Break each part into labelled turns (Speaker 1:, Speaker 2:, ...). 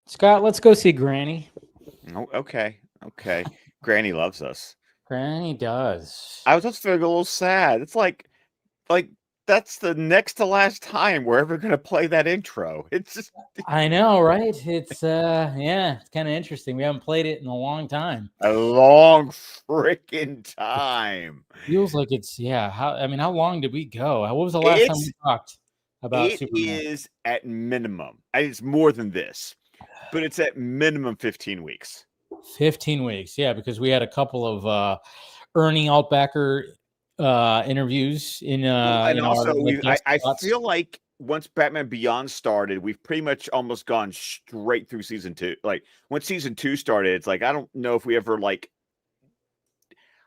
Speaker 1: Scott, let's go see Granny.
Speaker 2: Oh, okay. Granny loves us.
Speaker 1: Granny does.
Speaker 2: I was just feeling a little sad. Like that's the next to last time we're ever gonna play that intro. It's just
Speaker 1: I know, right? Yeah, it's kind of interesting. We haven't played it in a long time.
Speaker 2: a long freaking time.
Speaker 1: Feels like yeah. How long did we go? What was the last time
Speaker 2: It's
Speaker 1: we talked about
Speaker 2: it
Speaker 1: Superman?
Speaker 2: is at minimum. It's more than this, but it's at minimum 15 weeks.
Speaker 1: 15 weeks. Yeah, because we had a couple of Ernie Altbacker interviews in
Speaker 2: Well, and
Speaker 1: our
Speaker 2: also
Speaker 1: like guest
Speaker 2: I
Speaker 1: spots.
Speaker 2: feel like once Batman Beyond started, we've pretty much almost gone straight through season two. Like once season two started, it's like I don't know if we ever like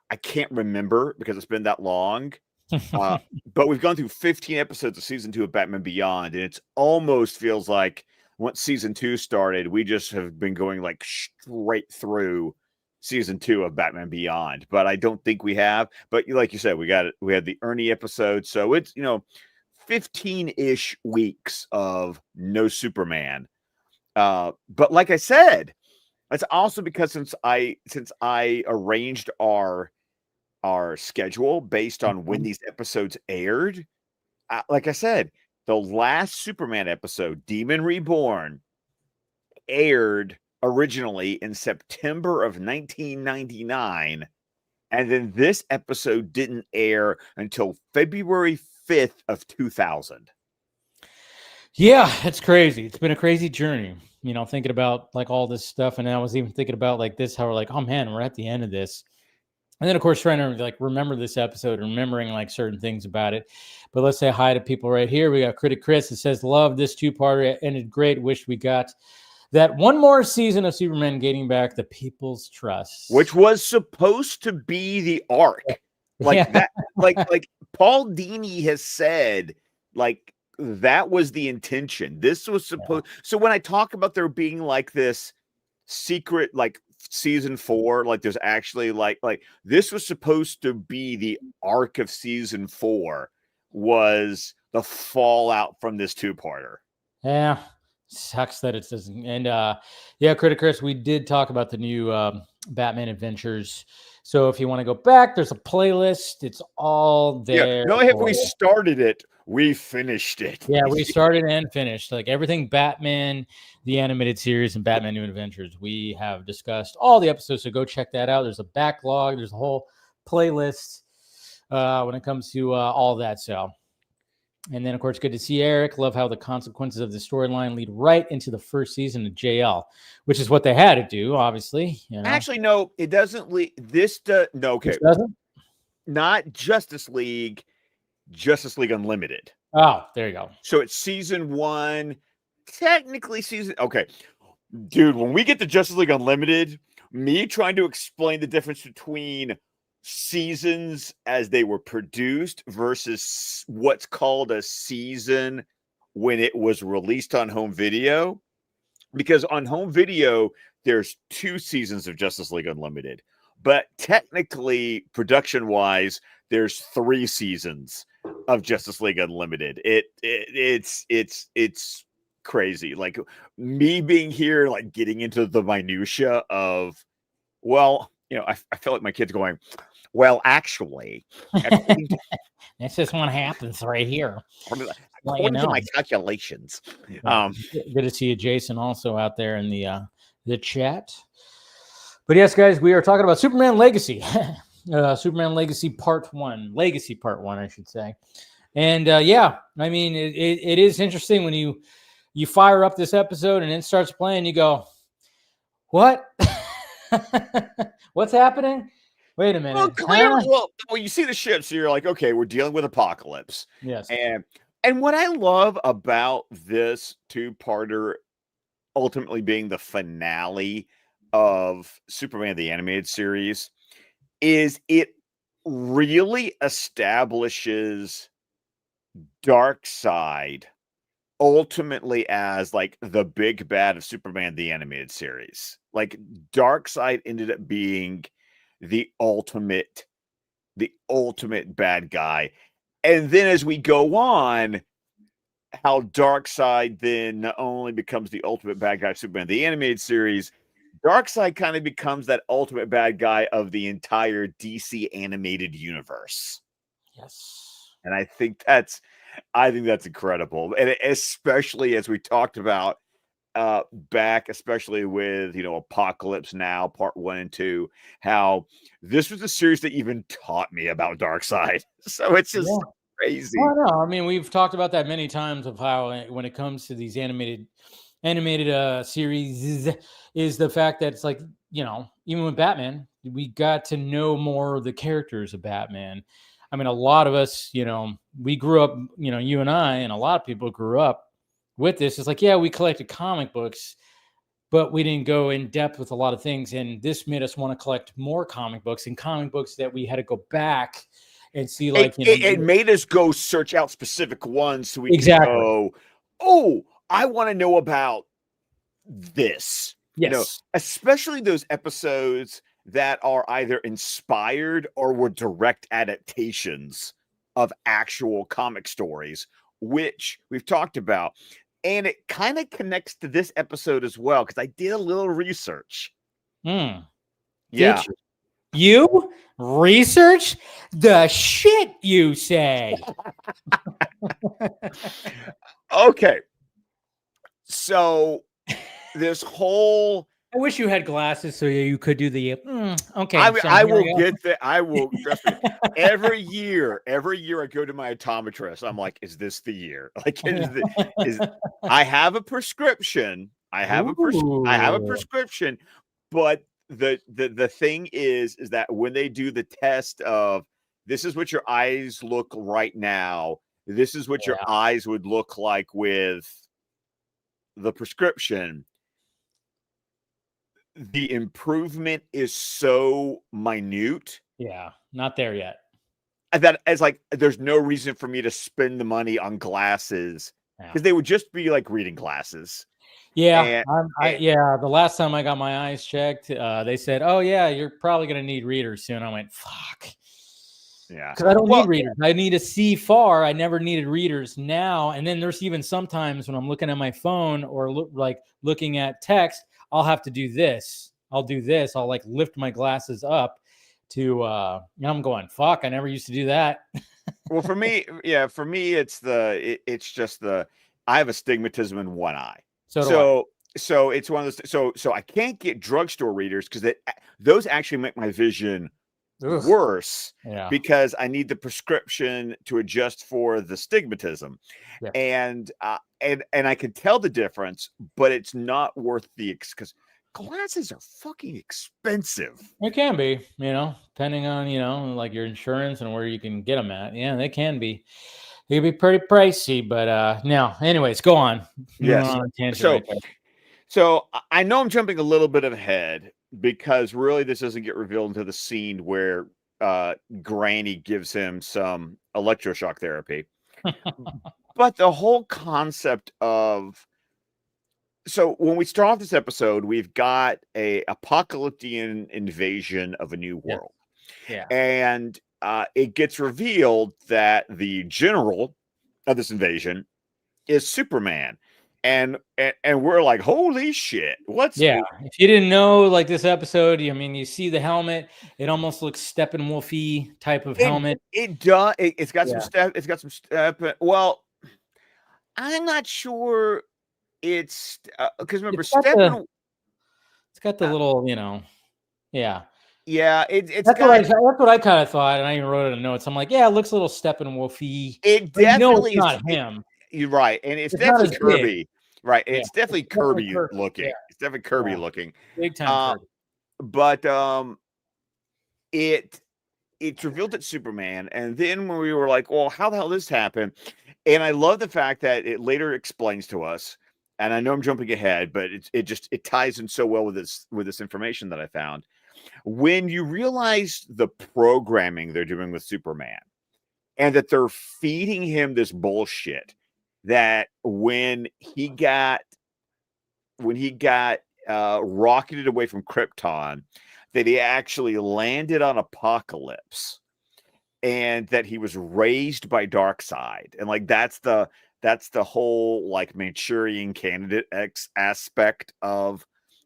Speaker 2: I can't remember because it's been that long. Uh, but we've gone through 15 episodes of season two of Batman Beyond, and it's almost feels like once season two started, we just have been going like straight through season two of Batman Beyond. But I don't think we have. But like you said, we had the Ernie episode, so it's 15-ish weeks of no Superman. But like I said, that's also because since I arranged our schedule based on when these episodes aired. Like I said, the last Superman episode, Demon Reborn, aired originally in September of 1999. And then this episode didn't air until February 5th of 2000.
Speaker 1: Yeah, it's crazy. It's been a crazy journey. Thinking about like all this stuff, and I was even thinking about like this, how we're like, oh man, we're at the end of this. And then, of course, trying to like remember this episode, remembering like certain things about it. But let's say hi to people right here. We got Critic Chris that says, "Love this two-parter. Ended great. Wish we got that one more season of Superman getting back the people's
Speaker 2: Which
Speaker 1: trust."
Speaker 2: was supposed to be the arc. Like
Speaker 1: Yeah,
Speaker 2: that, like Paul Dini has said, like that was the intention. This was supposed so when I talk about there being like this secret like season four, like there's actually like this was supposed to be the arc of season four was the fallout from this two-parter.
Speaker 1: yeah. Sucks that it doesn't. And yeah, Critic Chris, we did talk about the new Batman Adventures. So if you want to go back, there's a playlist. It's all
Speaker 2: Yeah,
Speaker 1: there
Speaker 2: not have
Speaker 1: for
Speaker 2: we
Speaker 1: you.
Speaker 2: started it, we finished it.
Speaker 1: Yeah, we started and finished like everything Batman, the animated series, and Batman New Adventures. We have discussed all the episodes, so go check that out. There's a backlog, there's a whole playlist when it comes to all that. So, and then of course, good to see Eric. Love how the consequences of the storyline lead right into the first season of JL, which is what they had to do. Obviously,
Speaker 2: Actually, no, it doesn't lead this no,
Speaker 1: This
Speaker 2: okay.
Speaker 1: doesn't.
Speaker 2: Not Justice League, Justice League Unlimited.
Speaker 1: Oh, there you go.
Speaker 2: So it's season one, technically season. Okay, dude, when we get to Justice League Unlimited, me trying to explain the difference between seasons as they were produced versus what's called a season when it was released on home video. Because on home video, there's two seasons of Justice League Unlimited, but technically, production wise, there's three seasons of Justice League Unlimited. It's crazy. Like me being here, like getting into the minutia of, well, I feel like my kids going, well, actually, according to,
Speaker 1: This is what happens right here. Well,
Speaker 2: according to my calculations,
Speaker 1: yeah. Good to see you, Jason, also out there in the chat. But yes, guys, we are talking about Superman Legacy, Superman Legacy Part One, Legacy Part One, I should say. And yeah, I mean, it is interesting when you fire up this episode and it starts playing. You go, what? What's happening? Wait a
Speaker 2: well,
Speaker 1: minute.
Speaker 2: clearly,
Speaker 1: Huh?
Speaker 2: well, you see the ship, so you're like, okay, we're dealing with apocalypse,
Speaker 1: Yes.
Speaker 2: and what I love about this two-parter ultimately being the finale of Superman the Animated Series is it really establishes Darkseid ultimately as like the big bad of Superman the Animated Series. Like Darkseid ended up being the ultimate the ultimate bad guy. And then as we go on, how Darkseid then not only becomes the ultimate bad guy of Superman, the animated series, Darkseid kind of becomes that ultimate bad guy of the entire DC animated universe.
Speaker 1: Yes.
Speaker 2: And I think that's incredible. And especially as we talked about back, especially with, Apocalypse Now, part 1 and 2, how this was a series that even taught me about Darkseid. So it's just
Speaker 1: Yeah.
Speaker 2: crazy.
Speaker 1: Oh, no, I mean, we've talked about that many times of how when it comes to these animated series is the fact that it's like, even with Batman, we got to know more of the characters of Batman. I mean, a lot of us, we grew up, you and I, and a lot of people grew up with this. It's like, yeah, we collected comic books, but we didn't go in depth with a lot of things. And this made us want to collect more comic books, and comic books that we had to go back and see, like,
Speaker 2: It made us go search out specific ones so we could
Speaker 1: exactly.
Speaker 2: go, oh, I want to know about this.
Speaker 1: Yes.
Speaker 2: Especially those episodes that are either inspired or were direct adaptations of actual comic stories, which we've talked about. And it kind of connects to this episode as well, because I did a little research.
Speaker 1: Yeah.
Speaker 2: Did
Speaker 1: you research the shit you say?
Speaker 2: Okay. So this whole
Speaker 1: I wish you had glasses so you could do the okay.
Speaker 2: I will get that. I will, trust me. Every year I go to my optometrist. I'm like, is this the year? Like, I have a prescription. I have a prescription, but the thing is that when they do the test of, this is what your eyes look right now, this is what your eyes would look like with the prescription, the improvement is so minute.
Speaker 1: Yeah, not there yet.
Speaker 2: That as like, there's no reason for me to spend the money on glasses, because they would just be like reading glasses.
Speaker 1: Yeah, the last time I got my eyes checked, they said, "Oh yeah, you're probably gonna need readers soon." I went, "Fuck."
Speaker 2: Yeah,
Speaker 1: because I don't need readers. I need to see far. I never needed readers now. And then there's even sometimes when I'm looking at my phone or looking at text, I'll have to do this. I'll do this. I'll like lift my glasses up to, I'm going, fuck, I never used to do that.
Speaker 2: Well, for me, it's just I have astigmatism in one eye. So it's one of those. So I can't get drugstore readers because those actually make my vision worse, because I need the prescription to adjust for the stigmatism. Yeah. And I can tell the difference, but it's not worth because glasses are fucking expensive.
Speaker 1: It can be, depending on, like your insurance and where you can get them at. Yeah, they can be. They can be pretty pricey, but now, anyways, go on.
Speaker 2: Yes. So I know I'm jumping a little bit ahead, because really this doesn't get revealed into the scene where Granny gives him some electroshock therapy. But the whole concept of, so when we start off this episode, we've got a apocalyptic invasion of a new world.
Speaker 1: Yeah.
Speaker 2: And it gets revealed that the general of this invasion is Superman. And we're like, holy shit.
Speaker 1: If you didn't know, like, this episode, you see the helmet, it almost looks Steppenwolf-y type of helmet.
Speaker 2: It does. It's got some step. It's got some step. Well, I'm not sure. It's because remember,
Speaker 1: it's got the little, yeah.
Speaker 2: Yeah,
Speaker 1: that's what I kind of thought, and I even wrote it in notes. I'm like, yeah, it looks a little Steppenwolf-y.
Speaker 2: It definitely
Speaker 1: it's not him.
Speaker 2: You're right, and it's definitely Kirby. Right, and it's definitely Kirby looking. Yeah. It's definitely Kirby looking.
Speaker 1: Big time Kirby.
Speaker 2: But it's revealed it's Superman, and then when we were like, well, how the hell did this happen? And I love the fact that it later explains to us, and I know I'm jumping ahead, but it ties in so well with this information that I found. When you realize the programming they're doing with Superman, and that they're feeding him this bullshit, that when he got rocketed away from Krypton, that he actually landed on Apocalypse, and that he was raised by Darkseid, and like that's the That's the whole like Manchurian Candidate X aspect of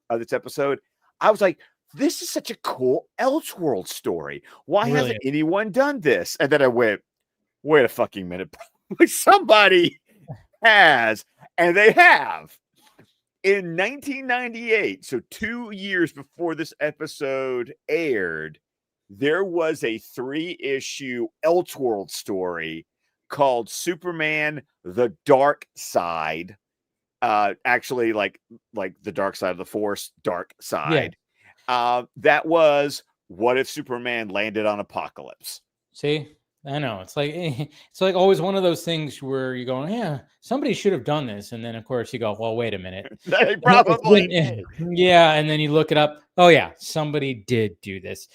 Speaker 2: this episode. I was like, this is such a cool Elseworld story. Why
Speaker 1: It really
Speaker 2: hasn't
Speaker 1: is.
Speaker 2: anyone done this? And then I went, wait a fucking minute. Somebody has, and they have. In 1998, so 2 years before this episode aired, there was a 3-issue Elseworld story called Superman the Darkseid. Actually, like the dark side of the force, dark
Speaker 1: Yeah.
Speaker 2: side. That was what if Superman landed on Apokolips?
Speaker 1: See, I know it's like always one of those things where you go, yeah, somebody should have done this, and then of course you go, well, wait a minute,
Speaker 2: They
Speaker 1: And
Speaker 2: probably did.
Speaker 1: yeah, and then you look it up. Oh yeah, somebody did do this,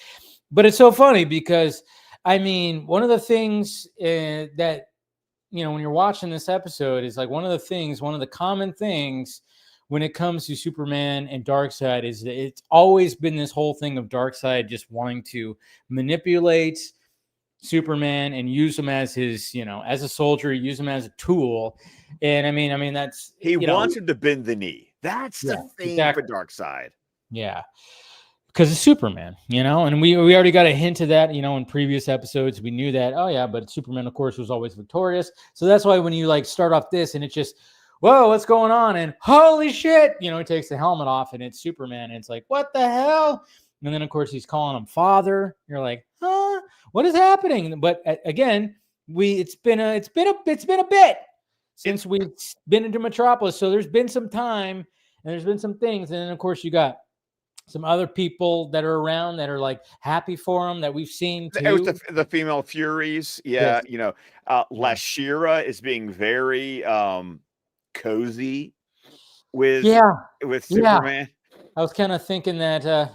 Speaker 1: but it's so funny because I mean, one of the things that when you're watching this episode is like one of the common things when it comes to Superman and Darkseid is that it's always been this whole thing of Darkseid just wanting to manipulate Superman and use him as his, as a soldier, use him as a tool. And I mean, that's
Speaker 2: He wants him to bend the knee. That's the thing
Speaker 1: exactly.
Speaker 2: for Darkseid.
Speaker 1: Yeah. Because it's Superman, and we already got a hint of that, in previous episodes. We knew that, oh yeah, but Superman, of course, was always victorious. So that's why when you like start off this and it's just, whoa, what's going on? And holy shit, he takes the helmet off and it's Superman. And it's like, what the hell? And then of course he's calling him father. You're like, huh? What is happening? But again, it's been a bit since we've been into Metropolis. So there's been some time and there's been some things. And then of course you got some other people that are around that are like happy for him that we've seen too.
Speaker 2: It was the female Furies. Yeah.
Speaker 1: Yes.
Speaker 2: Lashira is being very cozy with Superman.
Speaker 1: I was kind of thinking that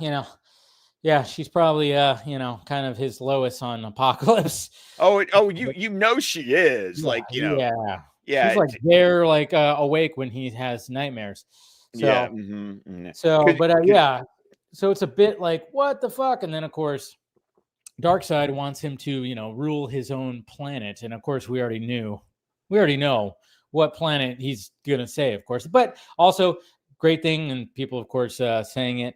Speaker 1: she's probably kind of his Lois on Apokolips.
Speaker 2: She is
Speaker 1: she's like they're like awake when he has nightmares. So so it's a bit like what the fuck, and then of course Darkseid wants him to rule his own planet, and of course we already know what planet he's gonna say, of course, but also great thing, and people of course saying it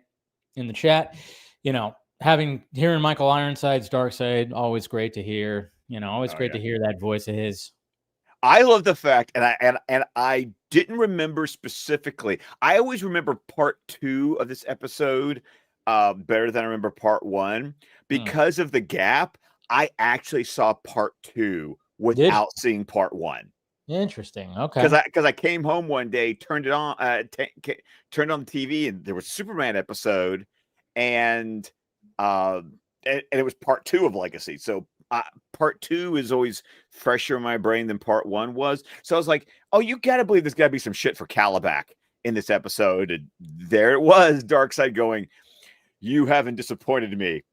Speaker 1: in the chat, hearing Michael Ironside's Darkseid, always great to hear, always great to hear that voice of his.
Speaker 2: I love the fact, and I didn't remember specifically. I always remember part 2 of this episode better than I remember part 1 because of the gap. I actually saw part 2 without seeing part 1.
Speaker 1: Interesting. Okay.
Speaker 2: Because I came home one day, turned it on, turned on the TV, and there was a Superman episode, and it was part 2 of Legacy. So part 2 is always fresher in my brain than part 1 was. So I was like, oh, you got to believe there's got to be some shit for Calabac in this episode. And there it was, Darkseid going, you haven't disappointed me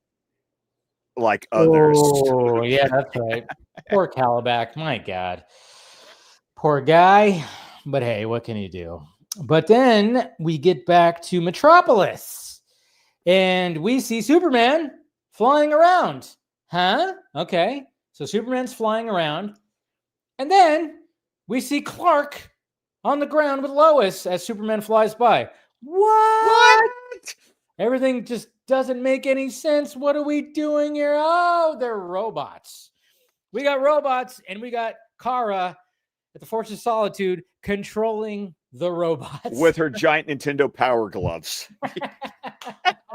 Speaker 2: like others.
Speaker 1: Oh, yeah, that's right. Poor Calabac. My God. Poor guy. But hey, what can you do? But then we get back to Metropolis and we see Superman flying around. Huh? Okay. So Superman's flying around. And then we see Clark on the ground with Lois as Superman flies by. What? Everything just doesn't make any sense. What are we doing here? Oh, they're robots. We got robots and we got Kara at the Force of Solitude controlling the robots.
Speaker 2: With her giant Nintendo Power Gloves.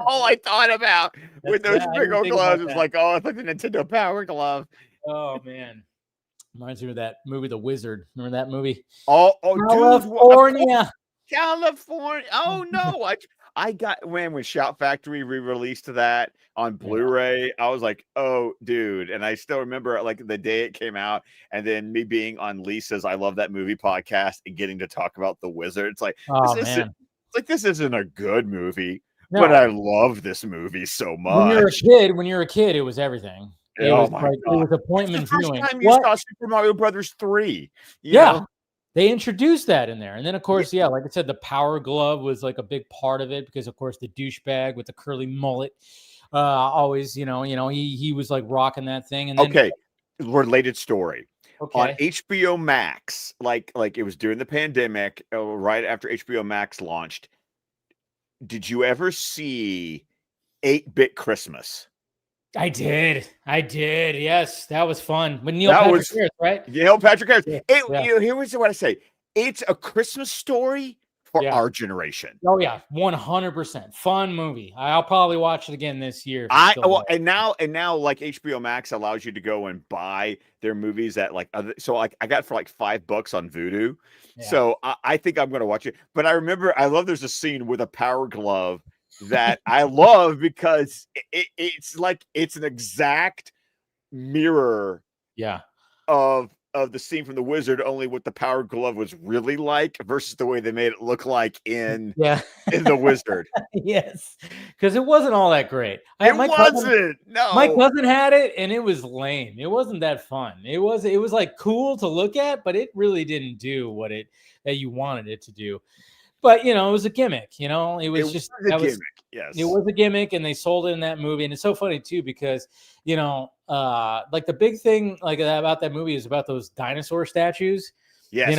Speaker 2: All I thought about with those big old gloves was like, oh, it's like the Nintendo Power Glove.
Speaker 1: Oh, man. Reminds me of that movie, The Wizard. Remember that movie?
Speaker 2: Oh,
Speaker 1: California.
Speaker 2: California. Oh, no. I got, when Shout Factory re-released that on Blu-ray, I was like, oh, dude. And I still remember like the day it came out and then me being on Lisa's I Love That Movie podcast and getting to talk about The Wizard. It's like, this isn't a good movie, but I love this movie so much.
Speaker 1: When you're a kid, it was everything. It was appointment viewing.
Speaker 2: The first time you saw Super Mario Brothers 3. You know?
Speaker 1: They introduced that in there. And then, of course, like I said, the Power Glove was like a big part of it because, of course, the douchebag with the curly mullet always, he was like rocking that thing. And then,
Speaker 2: okay, related story. on
Speaker 1: Okay.
Speaker 2: HBO Max, like it was during the pandemic, right after HBO Max launched. Did you ever see 8-Bit Christmas?
Speaker 1: I did. I did. Yes, that was fun. With Neil
Speaker 2: That
Speaker 1: Patrick
Speaker 2: was
Speaker 1: Harris, right?
Speaker 2: Patrick Harris.
Speaker 1: Yeah.
Speaker 2: It,
Speaker 1: Yeah.
Speaker 2: here's what I say. It's a Christmas story for
Speaker 1: Yeah.
Speaker 2: our generation.
Speaker 1: Oh yeah, 100% fun movie. I'll probably watch it again this year if it's still
Speaker 2: Well,
Speaker 1: there.
Speaker 2: and now like HBO Max allows you to go and buy their movies at like other, so like I got for like $5 on Vudu.
Speaker 1: Yeah.
Speaker 2: So I think I'm gonna watch it. But I love there's a scene with a power glove that I love because it's like it's an exact mirror
Speaker 1: Yeah.
Speaker 2: of the scene from The Wizard, only what the power glove was really like versus the way they made it look like in
Speaker 1: Yeah.
Speaker 2: The Wizard.
Speaker 1: Yes. Because it wasn't all that great.
Speaker 2: It
Speaker 1: My cousin,
Speaker 2: wasn't. No.
Speaker 1: my cousin had it and it was lame. It wasn't that fun. It was like cool to look at, but it really didn't do what it that you wanted it to do. But it was a gimmick, it was just
Speaker 2: was a gimmick. Yes.
Speaker 1: it was a gimmick and they sold it in that movie. And it's so funny too, because like the big thing like about that movie is about those dinosaur statues.
Speaker 2: Yes.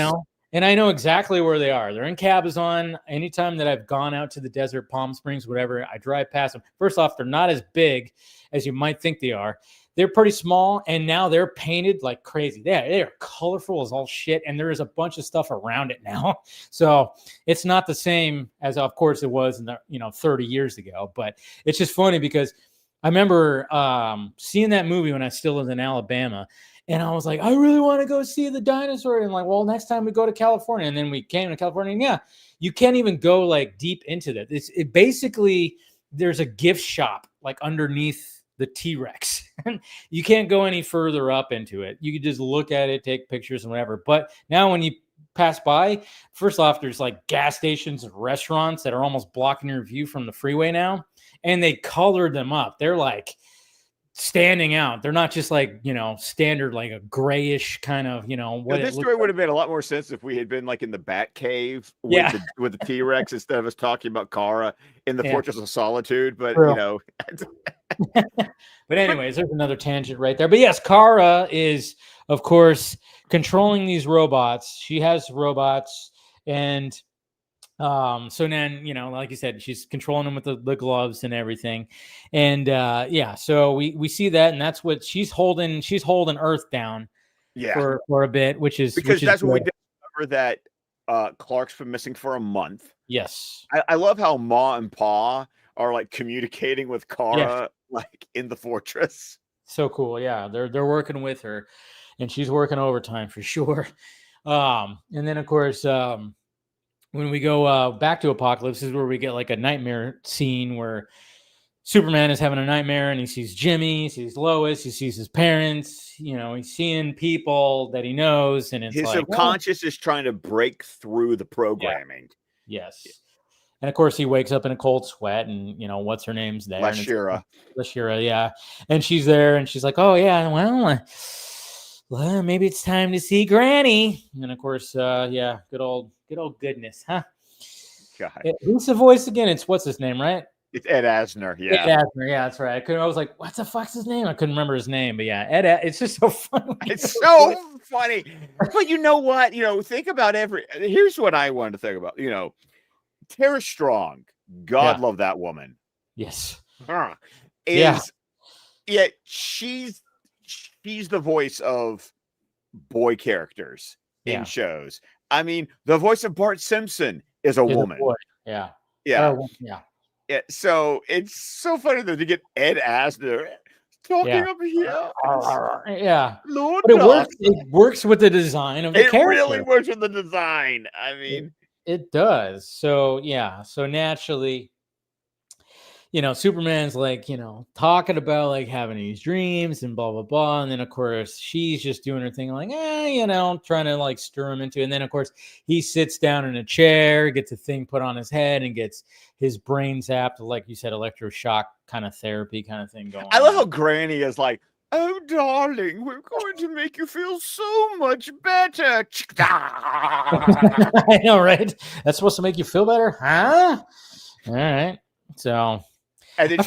Speaker 1: And I know exactly where they are. They're in Cabazon. Anytime that I've gone out to the desert, Palm Springs, whatever, I drive past them. First off, they're not as big as you might think they are. They're pretty small, and now they're painted like crazy. They are colorful as all shit, and there is a bunch of stuff around it now. So it's not the same as, of course, it was in the 30 years ago. But it's just funny because I remember seeing that movie when I still lived in Alabama. And I was like, I really want to go see the dinosaur. And like, well, next time we go to California. And then we came to California. And yeah, you can't even go like deep into that. It basically, there's a gift shop like underneath the T-Rex. You can't go any further up into it. You can just look at it, take pictures and whatever. But now when you pass by, first off, there's like gas stations and restaurants that are almost blocking your view from the freeway now. And they colored them up. They're like standing out. They're not just like, standard, like a grayish kind of, what
Speaker 2: this story would have made a lot more sense if we had been like in the Bat Cave with the T-Rex instead of us talking about Kara in the Fortress of Solitude. But
Speaker 1: but anyways, there's another tangent right there. But yes, Kara is, of course, controlling these robots. She has robots, and so then, like you said, she's controlling them with the gloves and everything. And so we see that, and that's what she's holding Earth down for a bit, which is
Speaker 2: because that's
Speaker 1: good.
Speaker 2: when we discover that Clark's been missing for a month.
Speaker 1: Yes.
Speaker 2: I love how Ma and Pa are like communicating with Kara like in the fortress.
Speaker 1: So cool. Yeah, they're working with her, and she's working overtime for sure. And then of course, when we go back to Apocalypse, is where we get like a nightmare scene where Superman is having a nightmare and he sees Jimmy, he sees Lois, he sees his parents, he's seeing people that he knows, and it's
Speaker 2: his subconscious is trying to break through the programming.
Speaker 1: Yeah. Yes. And of course he wakes up in a cold sweat, and what's her name's there? Lashira, yeah. And she's there and she's like, oh yeah, well, maybe it's time to see Granny. And of course, good old goodness, huh?
Speaker 2: God.
Speaker 1: Who's the voice again? What's his name, right?
Speaker 2: It's Ed Asner. Yeah.
Speaker 1: Ed Asner. Yeah, that's right. I was like, what the fuck's his name? I couldn't remember his name, but yeah, it's just so funny.
Speaker 2: It's so funny. But you know what? Think about here's what I wanted to think about. Tara Strong. God love that woman.
Speaker 1: Yes.
Speaker 2: She's the voice of boy characters in shows. I mean, the voice of Bart Simpson is a woman.
Speaker 1: Yeah.
Speaker 2: Yeah. So it's so funny that you get Ed Asner talking up here.
Speaker 1: Yeah.
Speaker 2: Lord,
Speaker 1: but it works with the design of the character. It
Speaker 2: really works with the design. I mean,
Speaker 1: it does. So so naturally, Superman's like, talking about like having these dreams and blah, blah, blah. And then of course she's just doing her thing like, trying to like stir him into. And then of course he sits down in a chair, gets a thing put on his head and gets his brain zapped, like you said, electroshock kind of therapy kind of thing going on.
Speaker 2: I love how Granny is like, oh, darling, we're going to make you feel so much better.
Speaker 1: I know, right? That's supposed to make you feel better? Huh? All right. So...
Speaker 2: And then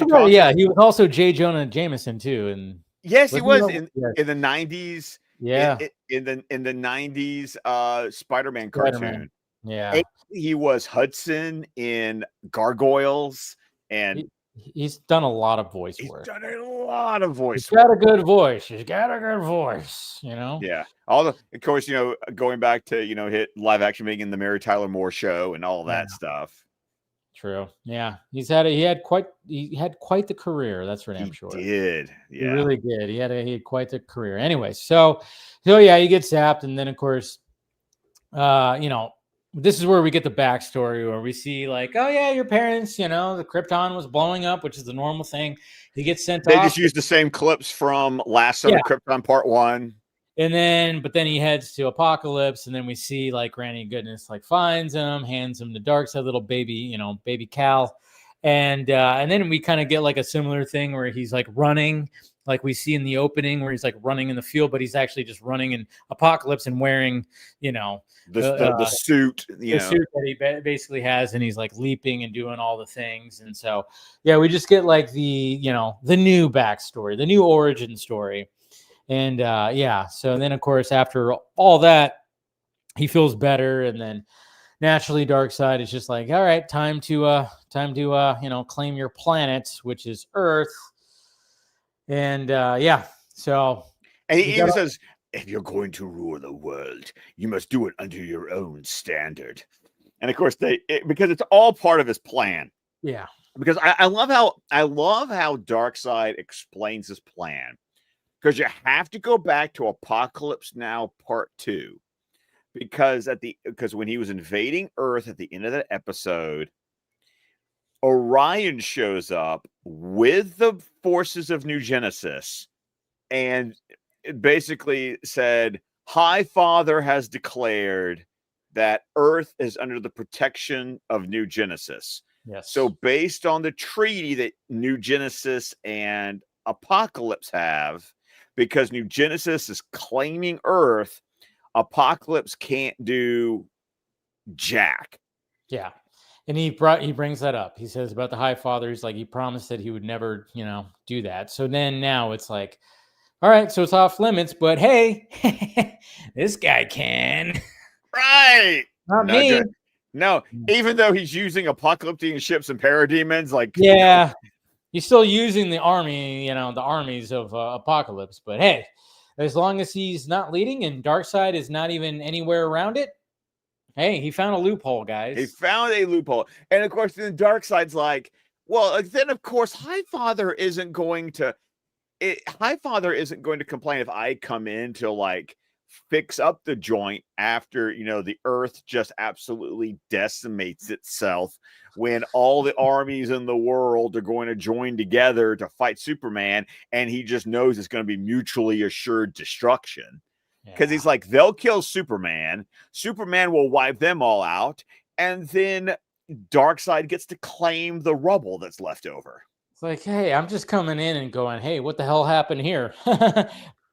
Speaker 1: he was also J. Jonah Jameson too, and
Speaker 2: yes, he was in the 90s.
Speaker 1: Yeah.
Speaker 2: in the 90s Spider-Man
Speaker 1: Spider-Man.
Speaker 2: cartoon.
Speaker 1: Yeah.
Speaker 2: And he was Hudson in Gargoyles, and
Speaker 1: He's done a lot of voice
Speaker 2: he's
Speaker 1: work.
Speaker 2: done a lot of
Speaker 1: He's
Speaker 2: voice
Speaker 1: got a
Speaker 2: work.
Speaker 1: good voice. He's got a good voice,
Speaker 2: Yeah. Of course, going back to, hit live action being in the Mary Tyler Moore Show and all
Speaker 1: Yeah.
Speaker 2: that stuff.
Speaker 1: True. Yeah. He had quite the career, that's for damn
Speaker 2: He
Speaker 1: sure.
Speaker 2: did.
Speaker 1: He
Speaker 2: Yeah.
Speaker 1: really did. He had quite the career. Anyway, so yeah, he gets zapped, and then of course, this is where we get the backstory where we see like, oh yeah, your parents, the Krypton was blowing up, which is the normal thing. He gets sent
Speaker 2: They
Speaker 1: off.
Speaker 2: just used the same clips from Last Son of Krypton Part 1.
Speaker 1: But then he heads to Apocalypse, and then we see like Granny Goodness like finds him, hands him the Darkseid, little baby, baby Cal, and then we kind of get like a similar thing where he's like running, like we see in the opening where he's like running in the field, but he's actually just running in Apocalypse and wearing,
Speaker 2: the suit,
Speaker 1: the suit that he basically has, and he's like leaping and doing all the things, and so yeah, we just get like the the new backstory, the new origin story. And so then of course after all that, he feels better, and then naturally Darkseid is just like, all right, time to claim your planet, which is Earth. And so
Speaker 2: and he even says, if you're going to rule the world, you must do it under your own standard. And of course because it's all part of his plan.
Speaker 1: Yeah,
Speaker 2: because I love how Darkseid explains his plan. Because you have to go back to Apocalypse Now Part 2. Because when he was invading Earth at the end of that episode, Orion shows up with the forces of New Genesis and it basically said, High Father has declared that Earth is under the protection of New Genesis.
Speaker 1: yes.
Speaker 2: So based on the treaty that New Genesis and Apocalypse have, because New Genesis is claiming Earth, Apocalypse can't do jack.
Speaker 1: Yeah. And he brings that up. He says about the High Father. He's like, he promised that he would never, do that. So then now it's like, all right, so it's off limits, but hey, this guy can.
Speaker 2: Right.
Speaker 1: Not me.
Speaker 2: No, even though he's using apocalyptic ships and parademons, like,
Speaker 1: yeah, he's still using the army, the armies of Apocalypse. But hey, as long as he's not leading and Darkseid is not even anywhere around it, hey, he found a loophole, guys.
Speaker 2: He found a loophole. And of course, then Darkseid's like, well, then of course, High Father isn't going to complain if I come in to like fix up the joint after the Earth just absolutely decimates itself, when all the armies in the world are going to join together to fight Superman, and he just knows it's going to be mutually assured destruction. Because he's like, they'll kill Superman will wipe them all out, and then Darkseid gets to claim the rubble that's left over.
Speaker 1: It's like, hey, I'm just coming in and going, hey, what the hell happened here?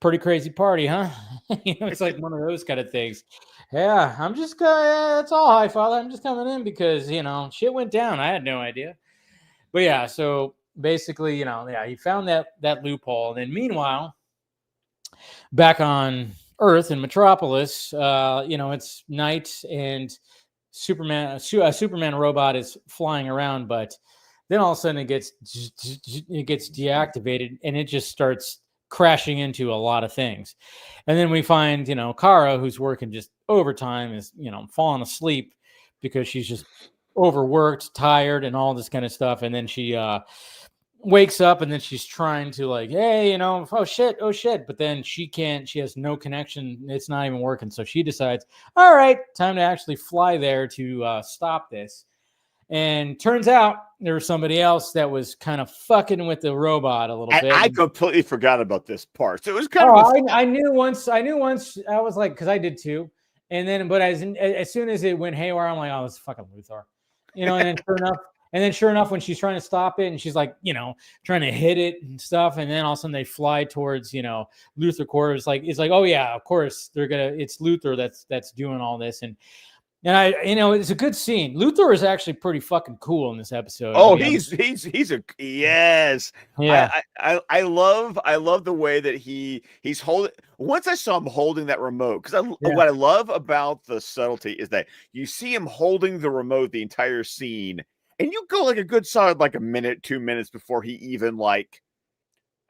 Speaker 1: Pretty crazy party, huh? It's like one of those kind of things. Yeah, I'm just it's all High Father. I'm just coming in because shit went down. I had no idea. But yeah, so basically, he found that loophole. And then meanwhile, back on Earth in Metropolis, it's night and a Superman robot is flying around, but then all of a sudden it gets deactivated and it just starts crashing into a lot of things. And then we find, Kara, who's working just overtime, is, falling asleep because she's just overworked, tired, and all this kind of stuff. And then she wakes up and then she's trying to like, hey, oh shit. But then she has no connection. It's not even working. So she decides, all right, time to actually fly there to stop this. And turns out there was somebody else that was kind of fucking with the robot a little bit.
Speaker 2: I completely forgot about this part. So it was kind of.
Speaker 1: I knew once. I was like, because I did too. And then, but as soon as it went haywire, I'm like, oh, this is fucking Luthor, And then sure enough, when she's trying to stop it, and she's like, trying to hit it and stuff, and then all of a sudden they fly towards, Luthor Corps. It's like, oh yeah, of course it's Luthor that's doing all this, and And it's a good scene. Luthor is actually pretty fucking cool in this episode.
Speaker 2: Oh, he's a yes.
Speaker 1: Yeah.
Speaker 2: I love the way that he's holding. Once I saw him holding that remote, because what I love about the subtlety is that you see him holding the remote the entire scene, and you go like a good solid like a minute, 2 minutes before he even like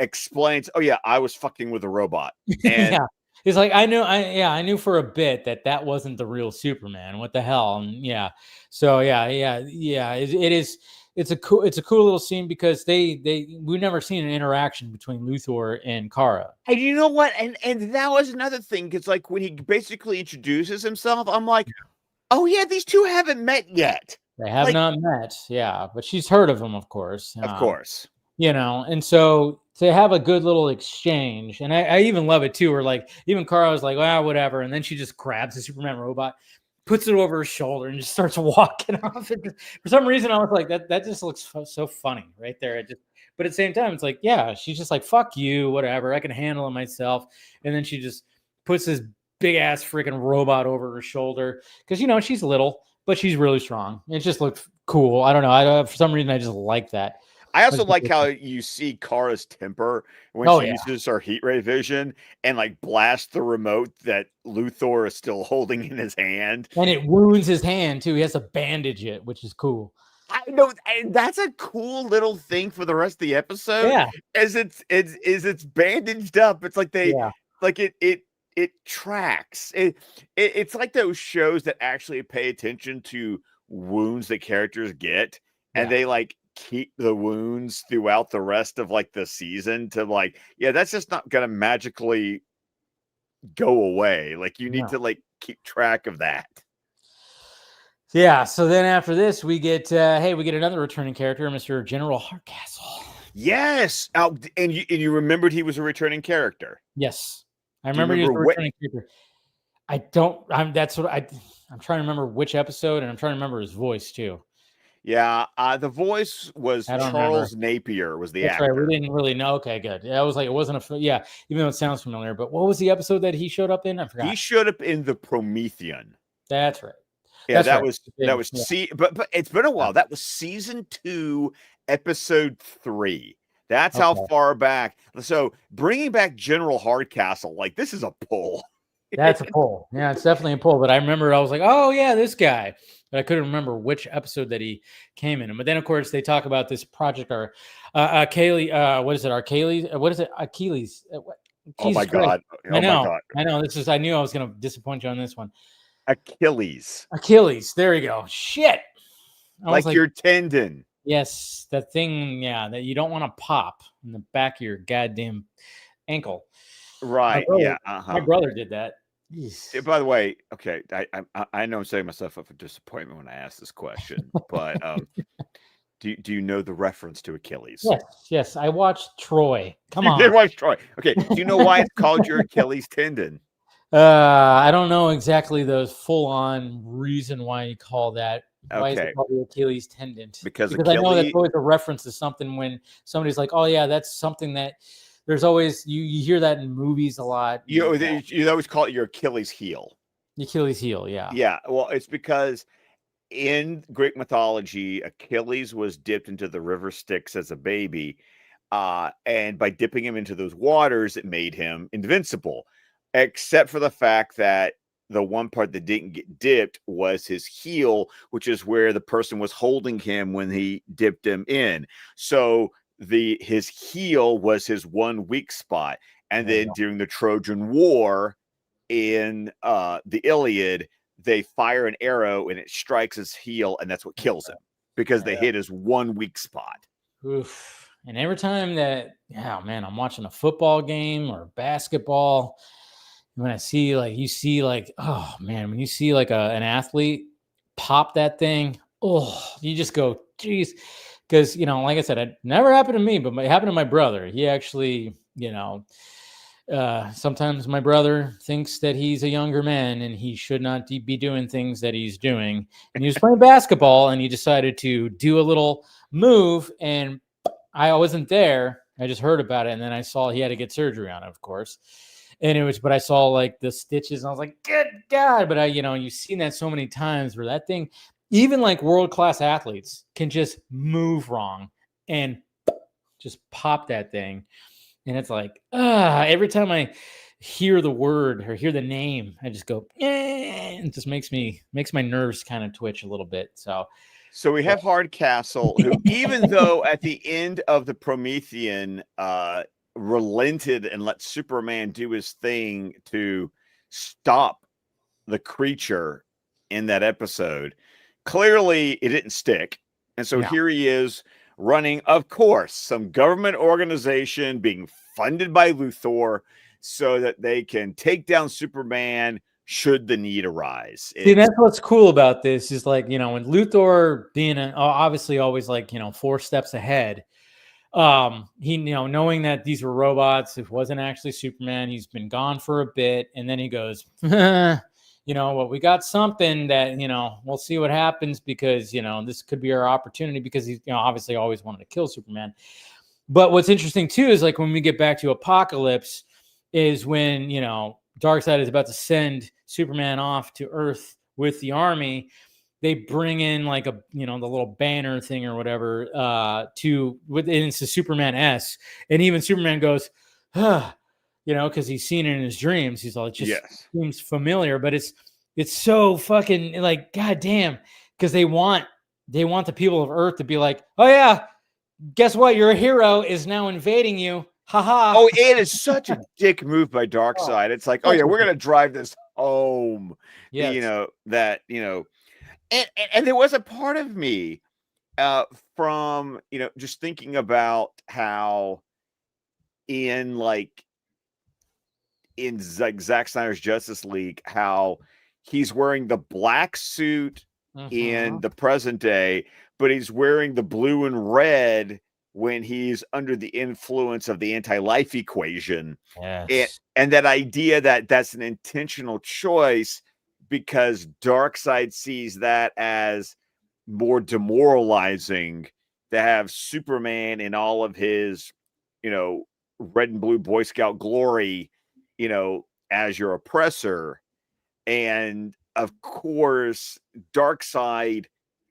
Speaker 2: explains, oh yeah, I was fucking with a robot. And
Speaker 1: yeah. He's like, I knew for a bit that wasn't the real Superman. What the hell? And yeah. So yeah. It's a cool little scene because we've never seen an interaction between Luthor and Kara.
Speaker 2: And you know what? And that was another thing, because like when he basically introduces himself, I'm like, oh yeah, these two haven't met yet.
Speaker 1: They have not met, yeah, but she's heard of him, of course.
Speaker 2: Of course.
Speaker 1: And so to have a good little exchange, and I even love it too, where like even Kara was like, well, whatever, and then she just grabs the Superman robot, puts it over her shoulder, and just starts walking off. For some reason, I was like, that just looks so funny right there. But at the same time, it's like, yeah, she's just like, fuck you, whatever, I can handle it myself. And then she just puts this big ass freaking robot over her shoulder because she's little, but she's really strong. It just looked cool. I don't know. For some reason, I just like that.
Speaker 2: I also like how you see Kara's temper when she uses her heat ray vision and like blasts the remote that Luthor is still holding in his hand.
Speaker 1: And it wounds his hand too. He has to bandage it, which is cool.
Speaker 2: I know, and that's a cool little thing for the rest of the episode.
Speaker 1: Yeah.
Speaker 2: As it's bandaged up. It's like it tracks. It's like those shows that actually pay attention to wounds that characters get, and they like keep the wounds throughout the rest of like the season to like, that's just not gonna magically go away. Like you need to like keep track of that.
Speaker 1: Yeah. So then after this, we get another returning character, Mr. General Hardcastle.
Speaker 2: Yes. And you remembered he was a returning character.
Speaker 1: Yes, I remember he was a returning character. I'm trying to remember which episode, and I'm trying to remember his voice too.
Speaker 2: Yeah, the voice was Charles Napier was the actor.
Speaker 1: Right. We didn't really know. Okay, good. Yeah, I was like, it wasn't even though it sounds familiar. But what was the episode that he showed up in? I forgot.
Speaker 2: He showed up in the Promethean.
Speaker 1: That's right.
Speaker 2: Yeah, that was but it's been a while. That was season 2, episode 3. That's how far back. So bringing back General Hardcastle, like this is a pull.
Speaker 1: That's a pull. Yeah, it's definitely a pull. But I remember I was like, oh yeah, this guy. But I couldn't remember which episode that he came in. But then of course they talk about this project or Achilles. What is it? Achilles? What is it? Achilles.
Speaker 2: Oh my God.
Speaker 1: I know. I knew I was gonna disappoint you on this one.
Speaker 2: Achilles.
Speaker 1: There you go. Shit.
Speaker 2: Like your tendon.
Speaker 1: Yes, that thing, that you don't want to pop in the back of your goddamn ankle.
Speaker 2: Right.
Speaker 1: My brother did that.
Speaker 2: By the way, okay, I know I'm setting myself up for disappointment when I ask this question, but do you know the reference to Achilles?
Speaker 1: Yes. I watched Troy. Come on.
Speaker 2: You did watch Troy. Okay. Do you know why it's called your Achilles tendon?
Speaker 1: I don't know exactly the full-on reason why you call that. Why is it called the Achilles tendon?
Speaker 2: Because
Speaker 1: I know that's always a reference to something when somebody's like, oh yeah, that's something that there's always you hear that in movies a lot.
Speaker 2: You always call it your Achilles heel.
Speaker 1: Achilles heel, yeah.
Speaker 2: Yeah. Well, it's because in Greek mythology, Achilles was dipped into the river Styx as a baby. And by dipping him into those waters, it made him invincible. Except for the fact that the one part that didn't get dipped was his heel, which is where the person was holding him when he dipped him in. So his heel was his one weak spot. And then during the Trojan War in the Iliad, they fire an arrow and it strikes his heel, and that's what kills him because they hit his one weak spot.
Speaker 1: Oof. And every time that, I'm watching a football game or basketball, when I see when you see like an athlete pop that thing, you just go, geez. Because, like I said, it never happened to me, but it happened to my brother. He actually, sometimes my brother thinks that he's a younger man and he should not be doing things that he's doing. And he was playing basketball and he decided to do a little move, and I wasn't there. I just heard about it, and then I saw he had to get surgery on it, of course. And it was, but I saw like the stitches and I was like, good God. But you've seen that so many times where that thing, even like world-class athletes can just move wrong and just pop that thing. And it's like, every time I hear the word or hear the name, I just go, it just makes my nerves kind of twitch a little bit.
Speaker 2: So we have Hardcastle, who, even though at the end of the Promethean, relented and let Superman do his thing to stop the creature in that episode, clearly it didn't stick. And so here he is running, of course, some government organization being funded by Luthor so that they can take down Superman should the need arise.
Speaker 1: See, that's what's cool about this is like, when Luthor being obviously always like, 4 steps ahead, he, knowing that these were robots, it wasn't actually Superman, he's been gone for a bit. And then he goes, well, we got something that, we'll see what happens because, this could be our opportunity because he's, obviously always wanted to kill Superman. But what's interesting too, is like when we get back to Apocalypse is when, Darkseid is about to send Superman off to Earth with the army. They bring in like the little banner thing or whatever, and it's a Superman S. And even Superman goes, because he's seen it in his dreams. He's all, it just seems familiar, but it's so fucking like, goddamn, because they want the people of Earth to be like, oh yeah, guess what? Your hero is now invading you. Haha.
Speaker 2: Oh, it is such a dick move by Darkseid. It's like, oh yeah, we're gonna drive this home. Yes. And there was a part of me from just thinking about how in Zack Snyder's Justice League, how he's wearing the black suit in the present day, but he's wearing the blue and red when he's under the influence of the anti-life equation.
Speaker 1: Yes.
Speaker 2: And that idea that that's an intentional choice because Darkseid sees that as more demoralizing to have Superman in all of his, red and blue Boy Scout glory, as your oppressor. And of course, Darkseid,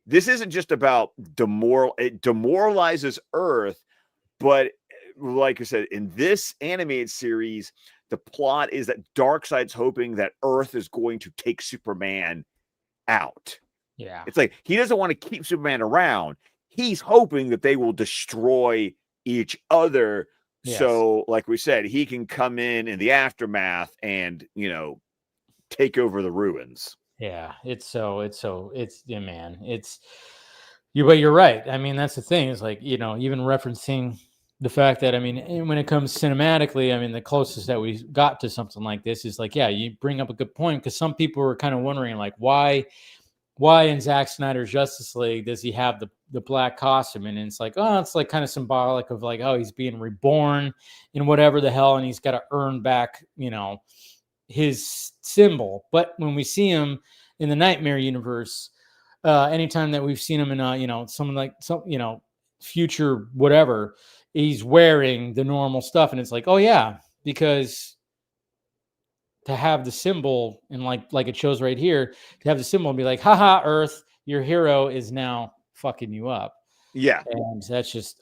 Speaker 2: this isn't just about it demoralizes Earth, but like I said, in this animated series, the plot is that Darkseid's hoping that Earth is going to take Superman out.
Speaker 1: Yeah.
Speaker 2: It's like he doesn't want to keep Superman around. He's hoping that they will destroy each other. Yes. So, like we said, he can come in the aftermath and, take over the ruins.
Speaker 1: Yeah, but you're right. I mean, that's the thing is like, even referencing the fact that, I mean, when it comes cinematically, I mean, the closest that we got to something like this is like, yeah, you bring up a good point because some people were kind of wondering like, why in Zack Snyder's Justice League does he have the black costume? And it's like, oh, it's like kind of symbolic of like, oh, he's being reborn in whatever the hell, and he's got to earn back, his symbol. But when we see him in the Nightmare universe, anytime that we've seen him in someone like some future whatever, he's wearing the normal stuff, and it's like, oh yeah, because to have the symbol and like it shows right here, to have the symbol and be like, haha, Earth, your hero is now fucking you up.
Speaker 2: Yeah,
Speaker 1: and that's just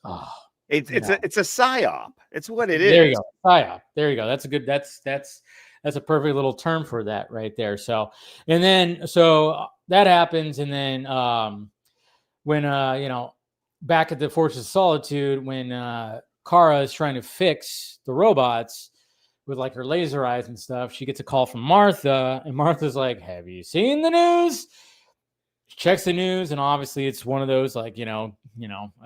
Speaker 2: it's a psyop. It's what it is.
Speaker 1: There you go, psyop. There you go. That's a good. That's a perfect little term for that right there. So, and then, so that happens. And then, when, back at the Fortress of Solitude, when, Kara is trying to fix the robots with like her laser eyes and stuff, she gets a call from Martha, and Martha's like, have you seen the news? She checks the news, and obviously it's one of those like, a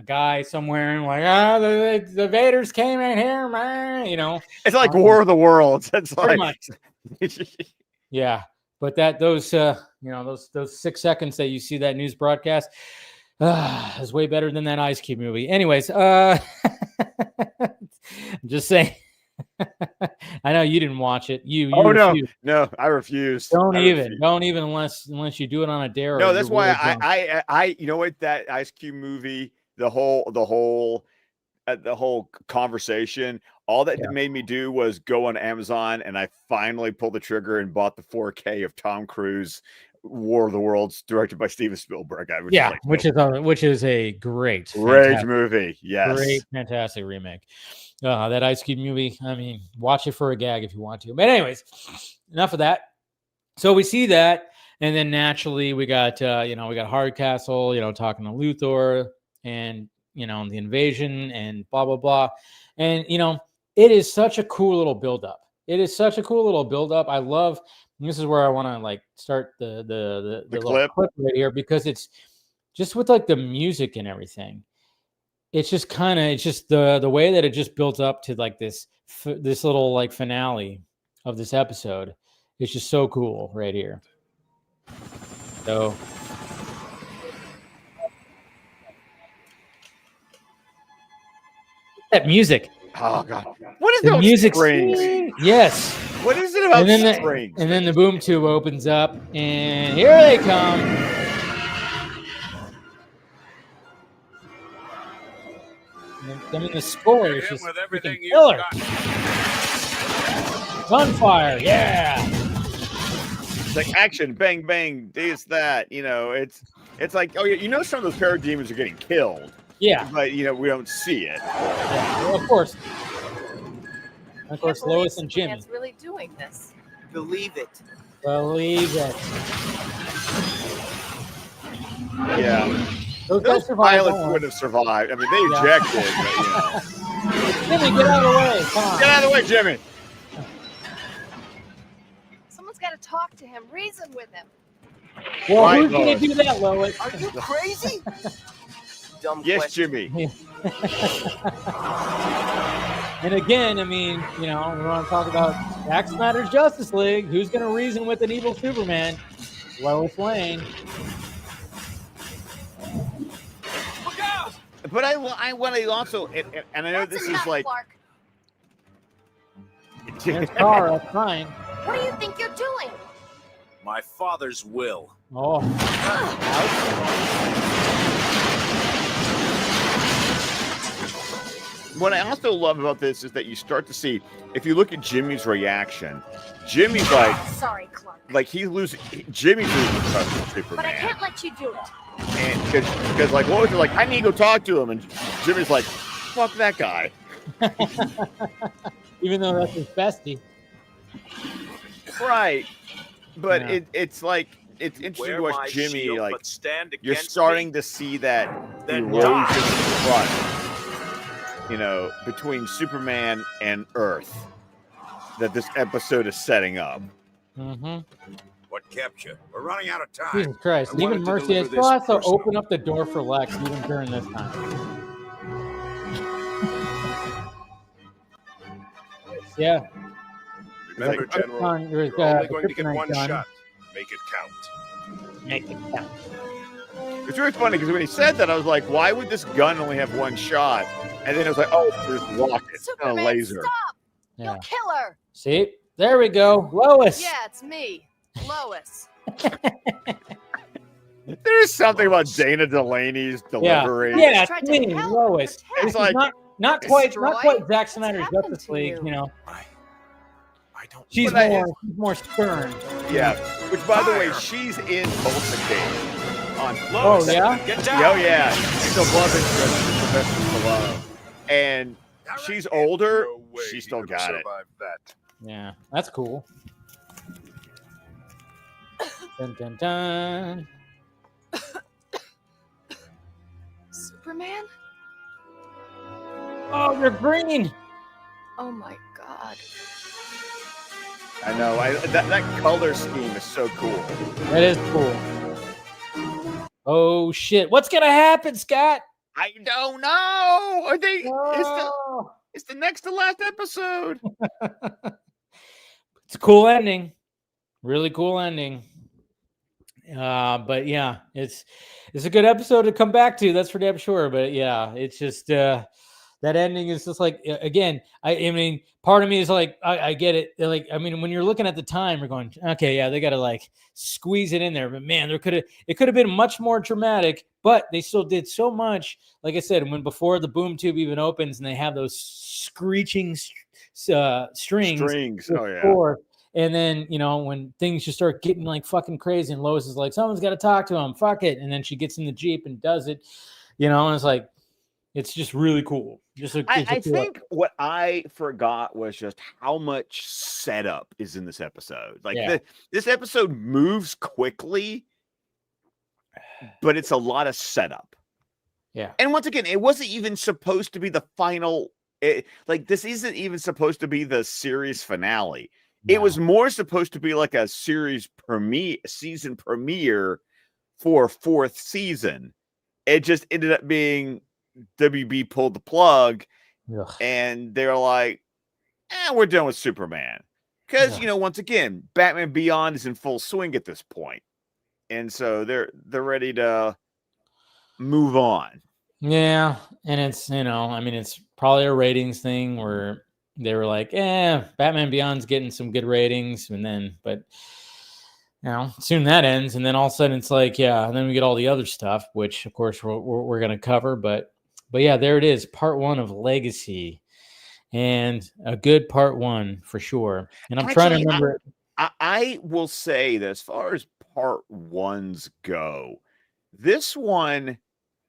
Speaker 1: guy somewhere and like, the Vaders came in here, man.
Speaker 2: It's like War of the Worlds. It's like
Speaker 1: much. Yeah, but those 6 seconds that you see that news broadcast is way better than that Ice Cube movie. Anyways, I'm just saying. I know you didn't watch it.
Speaker 2: No, I refuse.
Speaker 1: Don't even unless you do it on a dare.
Speaker 2: No, that's why I you know what, that Ice Cube movie, the whole at the whole conversation, all that
Speaker 1: Yeah.
Speaker 2: made me do was go on Amazon, and I finally pulled the trigger and bought the 4K of Tom Cruise War of the Worlds, directed by Steven Spielberg.
Speaker 1: Which is a great
Speaker 2: movie. Yes,
Speaker 1: great, fantastic remake. That Ice Cube movie. I mean, watch it for a gag if you want to. But anyways, enough of that. So we see that, and then naturally we got we got Hardcastle, talking to Luthor, and the invasion and blah blah blah, and it is such a cool little buildup. I love. And this is where I want to like start the little clip right here, because it's just with like the music and everything. It's just the way that it just built up to like this little like finale of this episode. It's just so cool right here. So that music.
Speaker 2: Oh god, what is
Speaker 1: the music?
Speaker 2: Strings?
Speaker 1: Yes.
Speaker 2: What is it about strings?
Speaker 1: And then the boom tube opens up, and here they come. I mean, the score is just freaking killer. Gunfire, yeah.
Speaker 2: It's like action, bang, bang, this, that. It's like, oh yeah, some of those parademons are getting killed.
Speaker 1: Yeah,
Speaker 2: but we don't see it.
Speaker 1: Yeah, well, of course. Of course, Lois and Jimmy.
Speaker 3: Superman's really doing this.
Speaker 4: Believe it.
Speaker 1: Believe it.
Speaker 2: Yeah. Those pilots would have survived. I mean, they ejected. But,
Speaker 1: Jimmy, get out of the way. Come on.
Speaker 2: Get out of the way, Jimmy.
Speaker 3: Someone's got to talk to him, reason with him.
Speaker 1: Well, who's going to do that, Lois?
Speaker 4: Are you crazy? Dumb
Speaker 2: yes,
Speaker 4: question.
Speaker 2: Jimmy.
Speaker 1: And again, I mean, we want to talk about Zack Snyder's Justice League. Who's going to reason with an evil Superman? Lois Lane.
Speaker 2: But I want to also, and I know this is like.
Speaker 3: Clark.
Speaker 1: There's Kara, fine.
Speaker 3: What do you think you're doing?
Speaker 5: My father's will.
Speaker 1: Oh.
Speaker 2: What I also love about this is that you start to see, if you look at Jimmy's reaction, Jimmy's like,
Speaker 3: sorry, Clark.
Speaker 2: Like Jimmy's losing trust in Superman.
Speaker 3: But I can't let you do it.
Speaker 2: And because like Lois is like, I need to go talk to him, and Jimmy's like, fuck that guy.
Speaker 1: Even though that's his bestie.
Speaker 2: Right. But it's like, it's interesting to watch Jimmy,
Speaker 5: shield,
Speaker 2: like, you're
Speaker 5: against
Speaker 2: starting
Speaker 5: me,
Speaker 2: to see that
Speaker 5: then
Speaker 2: erosion
Speaker 5: die.
Speaker 2: front, between Superman and Earth that this episode is setting up.
Speaker 1: Mm-hmm.
Speaker 5: What kept you? We're running out of time.
Speaker 1: Jesus Christ.
Speaker 5: I
Speaker 1: Even
Speaker 5: wanted to
Speaker 1: Mercy has
Speaker 5: deliver
Speaker 1: still
Speaker 5: this
Speaker 1: has to
Speaker 5: personally.
Speaker 1: open up the door for Lex even during this time. Yeah.
Speaker 5: Remember,
Speaker 2: Like,
Speaker 5: General,
Speaker 1: you're
Speaker 5: you're only going to get
Speaker 1: kryptonite
Speaker 5: one
Speaker 1: gun.
Speaker 5: shot. Make it count.
Speaker 1: Make it count.
Speaker 2: It's really funny because when he said that, I was like, why would this gun only have one shot? And then it was like, oh, there's rockets and a
Speaker 3: Superman,
Speaker 2: laser.
Speaker 3: stop!
Speaker 1: Yeah.
Speaker 3: You'll kill her.
Speaker 1: See? There we go. Lois.
Speaker 3: Yeah, it's me, Lois.
Speaker 2: There's something about Dana Delaney's delivery.
Speaker 1: Yeah,
Speaker 3: Tried
Speaker 1: it's
Speaker 3: to
Speaker 1: me,
Speaker 3: help,
Speaker 1: Lois.
Speaker 3: protect.
Speaker 1: This is
Speaker 2: like-
Speaker 1: not quite
Speaker 3: Destroy?
Speaker 1: Zack Snyder's
Speaker 3: happened
Speaker 1: Justice
Speaker 3: to
Speaker 1: League,
Speaker 3: you?
Speaker 5: I don't.
Speaker 1: She's
Speaker 2: But
Speaker 1: more stern.
Speaker 2: Yeah. Which, by the way, she's in Tulsa King on.
Speaker 5: Lois,
Speaker 1: Oh, yeah?
Speaker 5: Get down.
Speaker 2: Oh yeah, she's a love interest in Sylvester Stallone, and she's older.
Speaker 5: No way
Speaker 2: She
Speaker 5: he
Speaker 2: still
Speaker 5: could
Speaker 2: got it.
Speaker 5: survive that.
Speaker 1: Yeah, that's cool. Dun, dun, dun.
Speaker 3: Superman?
Speaker 1: Oh, you're green.
Speaker 3: Oh my God.
Speaker 2: I know. That color scheme is so cool.
Speaker 1: That is cool. Oh shit! What's gonna happen, Scott?
Speaker 2: I don't know. Are they?
Speaker 1: Oh.
Speaker 2: It's the next to last episode.
Speaker 1: It's a cool ending. Really cool ending. But yeah, it's a good episode to come back to. That's for damn sure. But yeah, it's just that ending is just like, again, I mean, part of me is like, I get it. Like, I mean, when you're looking at the time, you're going, okay, yeah, they got to like squeeze it in there. But man, it could have been much more dramatic. but they still did so much. Like I said, when before the boom tube even opens and they have those screeching strings.
Speaker 2: Oh yeah.
Speaker 1: before, and then, when things just start getting like fucking crazy and Lois is like, someone's got to talk to him, fuck it. And then she gets in the Jeep and does it, and it's like, it's just really cool.
Speaker 2: I think what I forgot was just how much setup is in this episode. Like this episode moves quickly, but it's a lot of setup.
Speaker 1: Yeah.
Speaker 2: And once again, it wasn't even supposed to be the final. This isn't even supposed to be the series finale. No. It was more supposed to be like a season premiere for 4th season. It just ended up being WB pulled the plug. Ugh. And they're like, we're done with Superman. Because, once again, Batman Beyond is in full swing at this point. And so they're ready to move on.
Speaker 1: Yeah. And it's, it's probably a ratings thing where they were like, Batman Beyond's getting some good ratings. And then, but, soon that ends. And then all of a sudden it's like, and then we get all the other stuff, which, of course, we're going to cover. But yeah, there it is. Part 1 of Legacy. And a good part 1 for sure. And I'm trying to remember.
Speaker 2: I will say that as far as part 1s go, this one,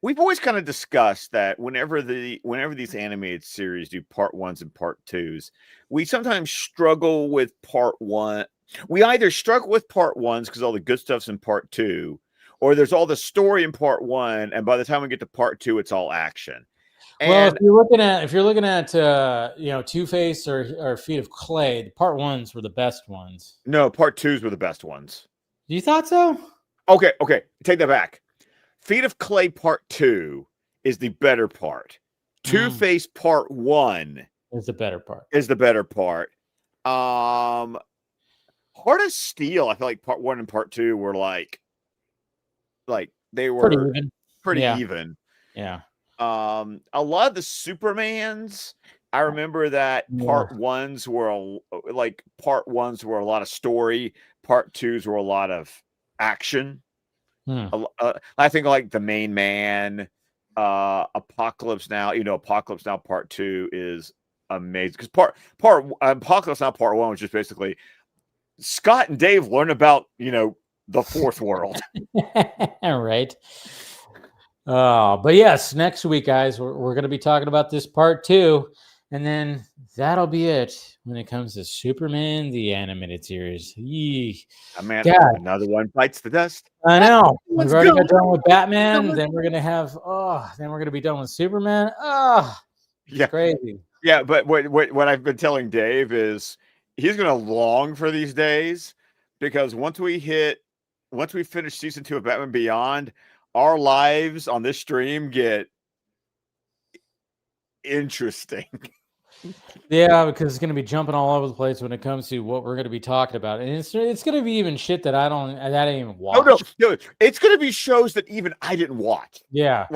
Speaker 2: we've always kind of discussed that whenever these animated series do part 1s and part 2s, we sometimes struggle with part 1. We either struggle with part 1s because all the good stuff's in part 2, or there's all the story in part 1, and by the time we get to part 2, it's all action.
Speaker 1: Well, if you're looking at Two-Face or Feet of Clay, the part 1s were the best ones.
Speaker 2: No, part 2s were the best ones.
Speaker 1: You thought so?
Speaker 2: Okay, take that back. Feet of Clay part 2 is the better part. Two-Face part 1
Speaker 1: is the better part.
Speaker 2: Heart of Steel, I feel like part 1 and part 2 were like they were pretty even.
Speaker 1: Yeah.
Speaker 2: A lot of the Supermans, I remember that part 1s were a lot of story, part 2s were a lot of action. I think like the Main Man, Apocalypse Now. Apocalypse Now part 2 is amazing because Apocalypse Now part 1 was just basically Scott and Dave learn about the fourth world.
Speaker 1: Right. But yes, next week, guys, we're going to be talking about this part 2, and then that'll be it when it comes to Superman the animated series.
Speaker 2: Another one bites the dust.
Speaker 1: I know. We've already got done with Batman. Then we're gonna be done with Superman.
Speaker 2: Yeah,
Speaker 1: crazy.
Speaker 2: Yeah, but what I've been telling Dave is he's gonna long for these days because once we finish season 2 of Batman Beyond, our lives on this stream get interesting.
Speaker 1: Yeah, because it's going to be jumping all over the place when it comes to what we're going to be talking about, and it's going to be even shit that I didn't even watch.
Speaker 2: No, it's going to be shows that even I didn't watch.
Speaker 1: Yeah,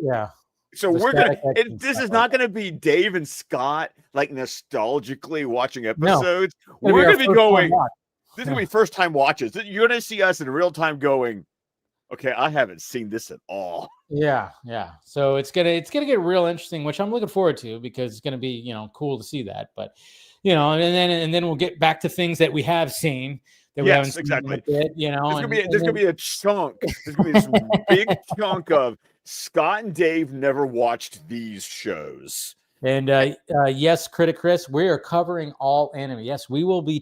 Speaker 2: yeah. So this is not going to be Dave and Scott like nostalgically watching episodes. No, we're going to be going. This is going to be first time watches. You're going to see us in real time going, okay, I haven't seen this at all.
Speaker 1: Yeah. So it's gonna get real interesting, which I'm looking forward to because it's gonna be cool to see that. But and then we'll get back to things that we have seen that we haven't seen
Speaker 2: exactly.
Speaker 1: A bit,
Speaker 2: there's gonna be a chunk. There's gonna be this big chunk of Scott and Dave never watched these shows.
Speaker 1: And yes, Critic Chris, we are covering all anime. Yes, we will we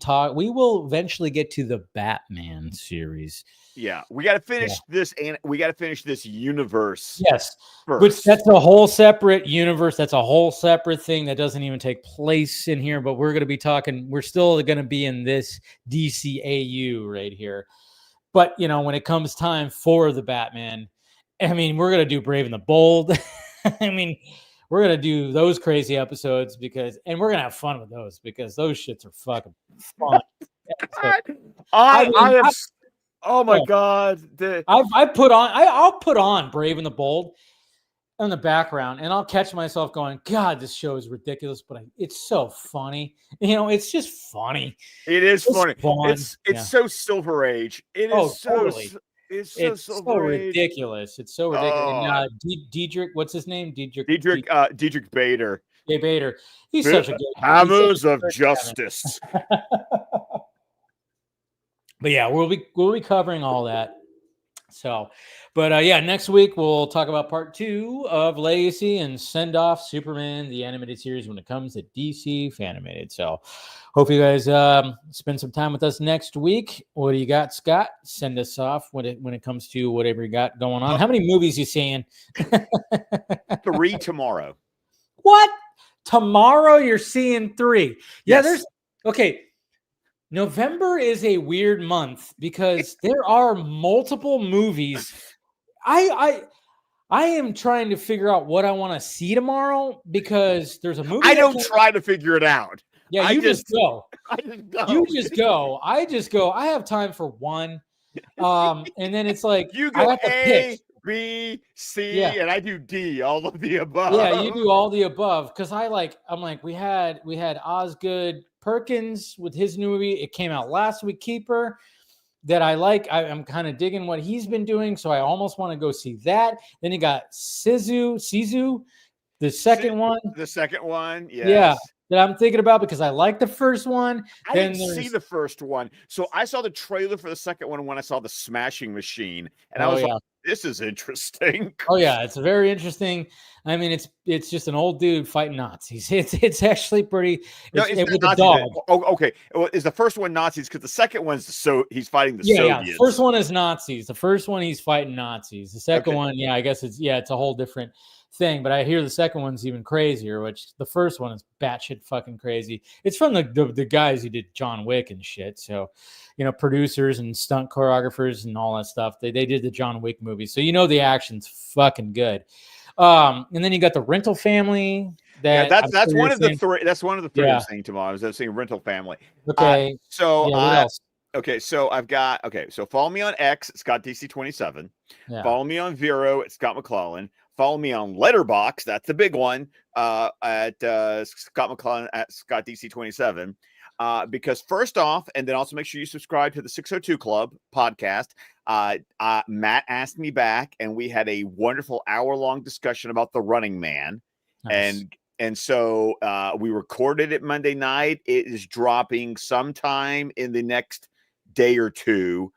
Speaker 1: will eventually get to the Batman series.
Speaker 2: Yeah, we got to finish this, and we got to finish this universe.
Speaker 1: Yes,
Speaker 2: first.
Speaker 1: Which that's a whole separate universe. That's a whole separate thing that doesn't even take place in here. But we're going to be talking. We're still going to be in this DCAU right here. But when it comes time for the Batman, I mean, we're going to do Brave and the Bold. I mean, we're going to do those crazy episodes and we're going to have fun with those because those shits are fucking fun.
Speaker 2: Oh my God!
Speaker 1: I'll put on Brave and the Bold in the background, and I'll catch myself going, "God, this show is ridiculous," but it's so funny. It's just funny.
Speaker 2: It is funny. It's so Silver Age. It is so.
Speaker 1: Totally.
Speaker 2: It's so
Speaker 1: It's so
Speaker 2: Silver Age.
Speaker 1: ridiculous. It's so ridiculous. And,
Speaker 2: Oh.
Speaker 1: Diedrich, what's his name?
Speaker 2: Diedrich Bader.
Speaker 1: Bader. He's such a good
Speaker 2: Hammers
Speaker 1: he's such a
Speaker 2: of
Speaker 1: good
Speaker 2: Justice.
Speaker 1: But yeah, we'll be covering all that. So, but yeah, next week we'll talk about part 2 of Legacy and send off Superman the animated series when it comes to DC Fan-imated. So, hope you guys spend some time with us next week. What do you got, Scott? Send us off when it comes to whatever you got going on. How many movies you seeing?
Speaker 2: 3 tomorrow.
Speaker 1: What? Tomorrow you're seeing 3? Yeah,
Speaker 2: Yes.
Speaker 1: okay. November is a weird month because there are multiple movies. I am trying to figure out what I want to see tomorrow because there's a movie.
Speaker 2: I don't try to figure it out.
Speaker 1: Yeah, you just go.
Speaker 2: I just go.
Speaker 1: You just go. I just go. I have time for one. And then it's like
Speaker 2: You
Speaker 1: I
Speaker 2: go
Speaker 1: have to
Speaker 2: A,
Speaker 1: pick.
Speaker 2: B, C,
Speaker 1: Yeah.
Speaker 2: and I do D, all of the above.
Speaker 1: Yeah, you do all the above because I'm like we had Osgood Perkins with his new movie. It came out last week, Keeper, that I like. I'm kind of digging what he's been doing, so I almost want to go see that. Then you got Sisu, the second one.
Speaker 2: The second one, yes.
Speaker 1: Yeah, that I'm thinking about because I like the first one.
Speaker 2: I
Speaker 1: Then
Speaker 2: didn't see the first one, so I saw the trailer for the second one when I saw the Smashing Machine, and I was like, "This is interesting."
Speaker 1: Oh yeah, it's very interesting. I mean, it's just an old dude fighting Nazis. It's actually pretty. With the dog.
Speaker 2: Oh, okay. Well, is the first one Nazis? Because the second one's he's fighting the Soviets.
Speaker 1: Yeah. First one is Nazis. The first one he's fighting Nazis. The second one, I guess it's a whole different thing. But I hear the second one's even crazier. Which the first one is batshit fucking crazy. It's from the guys who did John Wick and shit. So, producers and stunt choreographers and all that stuff. They did the John Wick movie, so the action's fucking good. And then you got the Rental Family. That's
Speaker 2: one of the three. That's one of the three I'm seeing tomorrow. I was seeing Rental Family.
Speaker 1: Okay.
Speaker 2: So
Speaker 1: what else?
Speaker 2: Okay, so I've got So follow me on X, Scott DC27.
Speaker 1: Yeah.
Speaker 2: Follow me on Vero at Scott McClellan. Follow me on Letterboxd. That's the big one. At Scott McClellan at Scott DC27. Because first off, and then also make sure you subscribe to the 602 Club podcast. Matt asked me back, and we had a wonderful hour-long discussion about The Running Man. Nice. And so we recorded it Monday night. It is dropping sometime in the next day or two.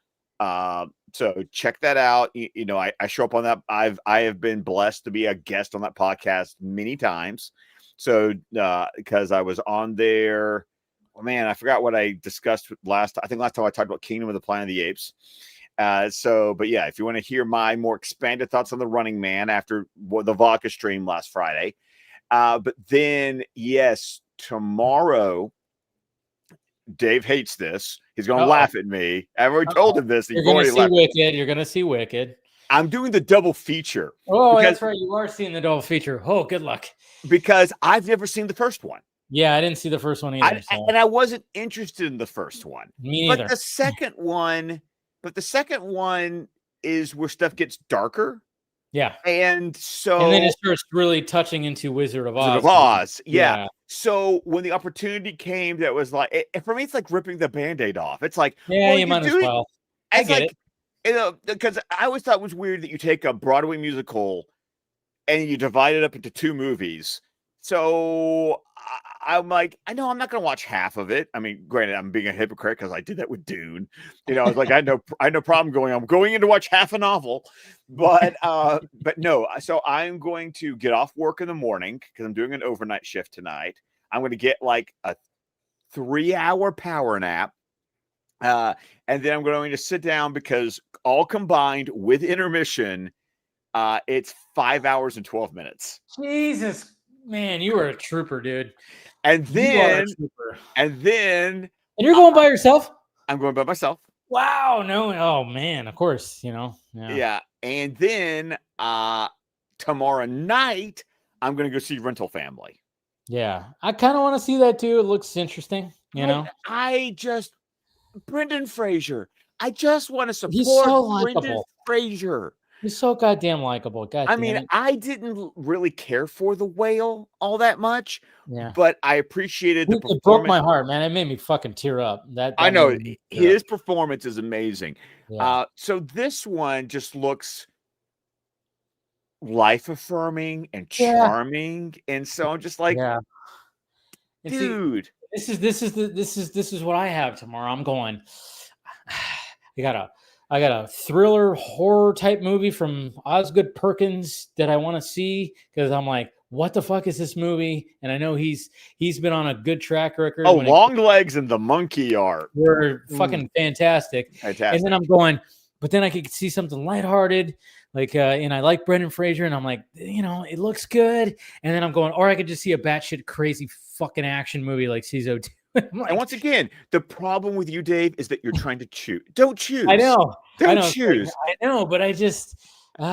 Speaker 2: So check that out. I show up on that. I have been blessed to be a guest on that podcast many times. So because I was on there. Oh man, I forgot what I discussed last time I talked about Kingdom of the Planet of the Apes. But yeah, if you want to hear my more expanded thoughts on The Running Man after the vodka stream last Friday. But then, yes, tomorrow, Dave hates this. He's going to laugh at me. I've already told him this.
Speaker 1: You're going to see Wicked. You're going to see Wicked.
Speaker 2: I'm doing the double feature.
Speaker 1: Oh, that's right. You are seeing the double feature. Oh, good luck.
Speaker 2: Because I've never seen the first one.
Speaker 1: Yeah, I didn't see the first one either.
Speaker 2: And I wasn't interested in the first one.
Speaker 1: Me neither.
Speaker 2: But the second one is where stuff gets darker.
Speaker 1: Yeah.
Speaker 2: And
Speaker 1: then it starts really touching into Wizard of Oz.
Speaker 2: Yeah. So when the opportunity came, that was like, for me, it's like ripping the Band-Aid off. It's like,
Speaker 1: you might as well. I get
Speaker 2: it. Because I always thought it was weird that you take a Broadway musical and you divide it up into 2 movies. So I'm like, I know I'm not going to watch half of it. I mean, granted, I'm being a hypocrite because I did that with Dune. I was like, I had no problem I'm going in to watch half a novel, but no. So I'm going to get off work in the morning because I'm doing an overnight shift tonight. I'm going to get like a 3-hour power nap. And then I'm going to sit down because all combined with intermission, it's 5 hours and 12 minutes.
Speaker 1: Jesus. Man, you are a trooper, dude.
Speaker 2: And then
Speaker 1: you're going by yourself?
Speaker 2: I'm going by myself.
Speaker 1: Wow, no. Oh man, of course,
Speaker 2: Yeah. And then tomorrow night, I'm going to go see Rental Family.
Speaker 1: Yeah. I kind of want to see that too. It looks interesting,
Speaker 2: Brendan Fraser. I just want to support
Speaker 1: He's so
Speaker 2: Brendan Fraser.
Speaker 1: He's so goddamn likable. God
Speaker 2: I
Speaker 1: damn
Speaker 2: mean,
Speaker 1: it.
Speaker 2: I didn't really care for the whale all that much,
Speaker 1: Yeah.
Speaker 2: but I appreciated the
Speaker 1: It broke my
Speaker 2: performance.
Speaker 1: heart, man. It made me fucking tear up. That
Speaker 2: I
Speaker 1: movie
Speaker 2: know
Speaker 1: made me tear up.
Speaker 2: his performance is amazing.
Speaker 1: Yeah.
Speaker 2: So this one just looks life affirming and
Speaker 1: Yeah.
Speaker 2: charming, and so I'm just like,
Speaker 1: Yeah. And see,
Speaker 2: dude,
Speaker 1: this is what I have tomorrow. I'm going. I got a thriller horror type movie from Osgood Perkins that I want to see because I'm like, what the fuck is this movie? And I know he's been on a good track record.
Speaker 2: oh,
Speaker 1: when it
Speaker 2: Long Legs and the Monkey are
Speaker 1: were fucking fantastic.
Speaker 2: fantastic.
Speaker 1: And then I'm going, but then I could see something lighthearted, like, and I like Brendan Fraser, and I'm like, it looks good. And then I'm going, or I could just see a batshit crazy fucking action movie like CISO 2. Like,
Speaker 2: And once again, the problem with you, Dave, is that you're trying to choose. Don't choose.
Speaker 1: I know,
Speaker 2: Don't choose.
Speaker 1: I know, but I just, me,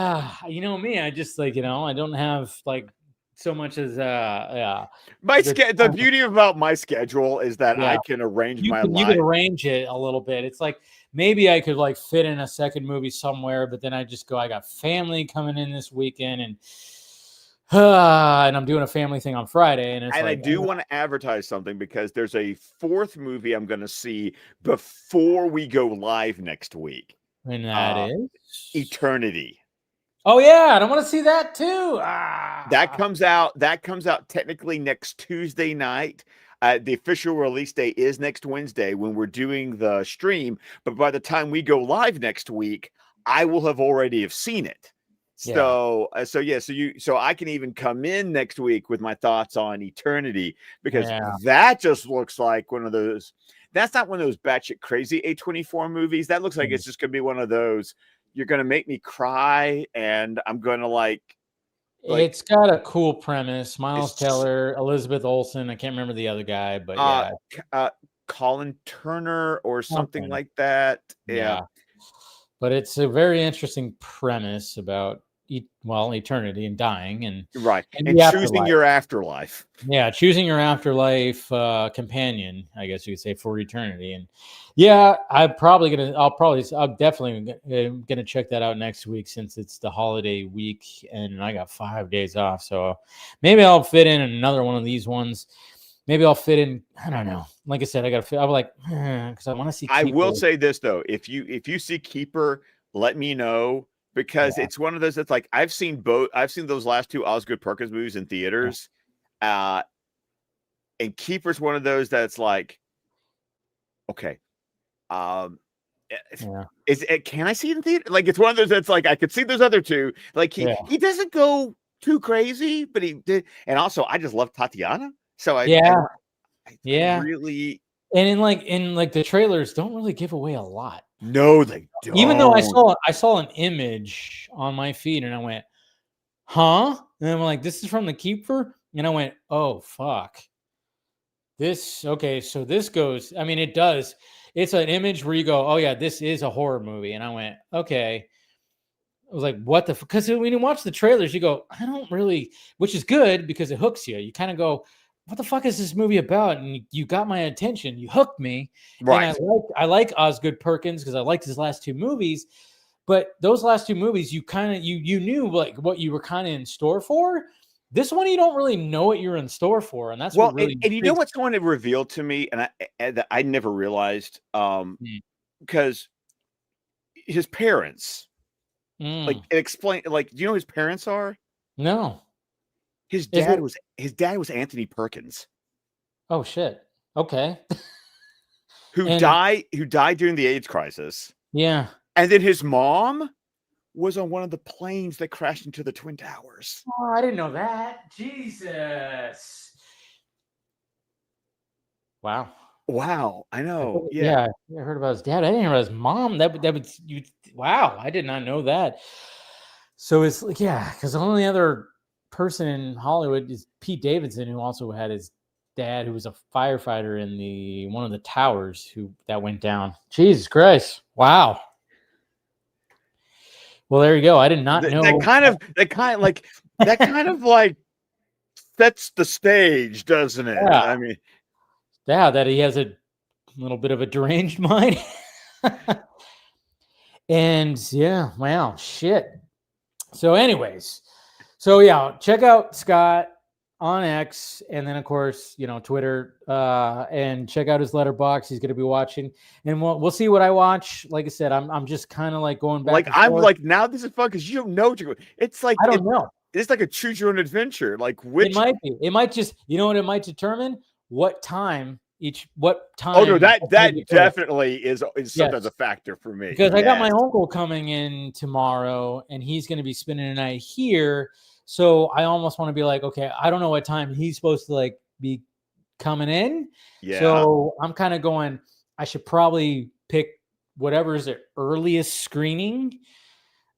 Speaker 1: I just I don't have like so much as
Speaker 2: The beauty about my schedule is that
Speaker 1: Yeah.
Speaker 2: I can arrange my
Speaker 1: you
Speaker 2: life.
Speaker 1: can arrange it a little bit. It's like maybe I could like fit in a second movie somewhere, but then I just go, I got family coming in this weekend, and I'm doing a family thing on Friday, and
Speaker 2: I do want to advertise something because there's a fourth movie I'm going to see before we go live next week.
Speaker 1: And that is
Speaker 2: Eternity.
Speaker 1: Oh yeah, I want to see that too.
Speaker 2: That comes out technically next Tuesday night. The official release date is next Wednesday when we're doing the stream. But by the time we go live next week, I will have already seen it. So I can even come in next week with my thoughts on Eternity because that just looks like one of those. That's not one of those batshit crazy A24 movies. That looks like it's just gonna be one of those. You're gonna make me cry, and I'm gonna like
Speaker 1: it's got a cool premise. Miles Teller, Elizabeth Olsen. I can't remember the other guy, but
Speaker 2: Colin Turner or something like that. Yeah.
Speaker 1: But it's a very interesting premise about eternity and dying and
Speaker 2: choosing your afterlife.
Speaker 1: Yeah, choosing your afterlife companion, I guess you could say, for eternity. And I'm definitely gonna check that out next week since it's the holiday week and I got 5 days off. So maybe I'll fit in another one of these ones. Maybe I'll fit in. I don't know. Like I said, I'm like, because I want to see.
Speaker 2: I will say this though: if you see Keeper, let me know. Because it's one of those that's like I've seen those last two Osgood Perkins movies in theaters. And Keeper's one of those that's like, okay. Can I see it in theater? Like it's one of those that's like I could see those other two. Like he doesn't go too crazy, but he did. And also I just love Tatiana. So I really
Speaker 1: and in the trailers don't really give away a lot.
Speaker 2: No, they don't.
Speaker 1: Even though I saw an image on my feed and I went, huh? And I'm like, this is from the Keeper? And I went, oh fuck. So this goes, I mean, it does. It's an image where you go, oh yeah, this is a horror movie. And I went, okay. I was like, what the fuck? Because when you watch the trailers, you go, I don't really, which is good because it hooks you. You kind of go, what the fuck is this movie about? And you got my attention. You hooked me.
Speaker 2: Right.
Speaker 1: And I like Osgood Perkins because I liked his last two movies. But those last two movies, you kind of you knew like what you were kind of in store for. This one, you don't really know what you're in store for, and that's what really.
Speaker 2: And you know what's going to reveal to me, and I never realized, because his parents, like explain, like, do you know who his parents are?
Speaker 1: No.
Speaker 2: His dad was Anthony Perkins.
Speaker 1: Oh shit. Okay.
Speaker 2: who died during the AIDS crisis.
Speaker 1: Yeah.
Speaker 2: And then his mom was on one of the planes that crashed into the Twin Towers.
Speaker 1: Oh, I didn't know that. Jesus. Wow.
Speaker 2: Wow, I know.
Speaker 1: Yeah, I heard about his dad. I didn't hear about his mom. Wow, I did not know that. So it's like, because the only other person in Hollywood is Pete Davidson, who also had his dad, who was a firefighter in one of the towers that went down. Jesus Christ! Wow. Well, there you go. I did not know
Speaker 2: that kind of like sets the stage, doesn't it?
Speaker 1: Yeah.
Speaker 2: I mean,
Speaker 1: that he has a little bit of a deranged mind. And wow, shit. So, anyways, so yeah, check out Scott on X, and then of course, Twitter, and check out his letterbox. He's going to be watching, and we'll see what I watch. Like I said, I'm just kind of like going back.
Speaker 2: Like
Speaker 1: and
Speaker 2: I'm
Speaker 1: forth.
Speaker 2: like now this is fun because you don't know what you're going. It's like
Speaker 1: I don't know.
Speaker 2: It's like a choose your own adventure. Like
Speaker 1: It
Speaker 2: which
Speaker 1: might be. It might just. You know what? It might determine what time time.
Speaker 2: Oh no, that
Speaker 1: it goes.
Speaker 2: definitely is sometimes
Speaker 1: Yes.
Speaker 2: a factor for me.
Speaker 1: Because I got my
Speaker 2: Yes.
Speaker 1: uncle coming in tomorrow, and he's going to be spending a night here. So I almost want to be like, okay, I don't know what time he's supposed to like be coming in.
Speaker 2: Yeah.
Speaker 1: So I'm kind of going, I should probably pick whatever is the earliest screening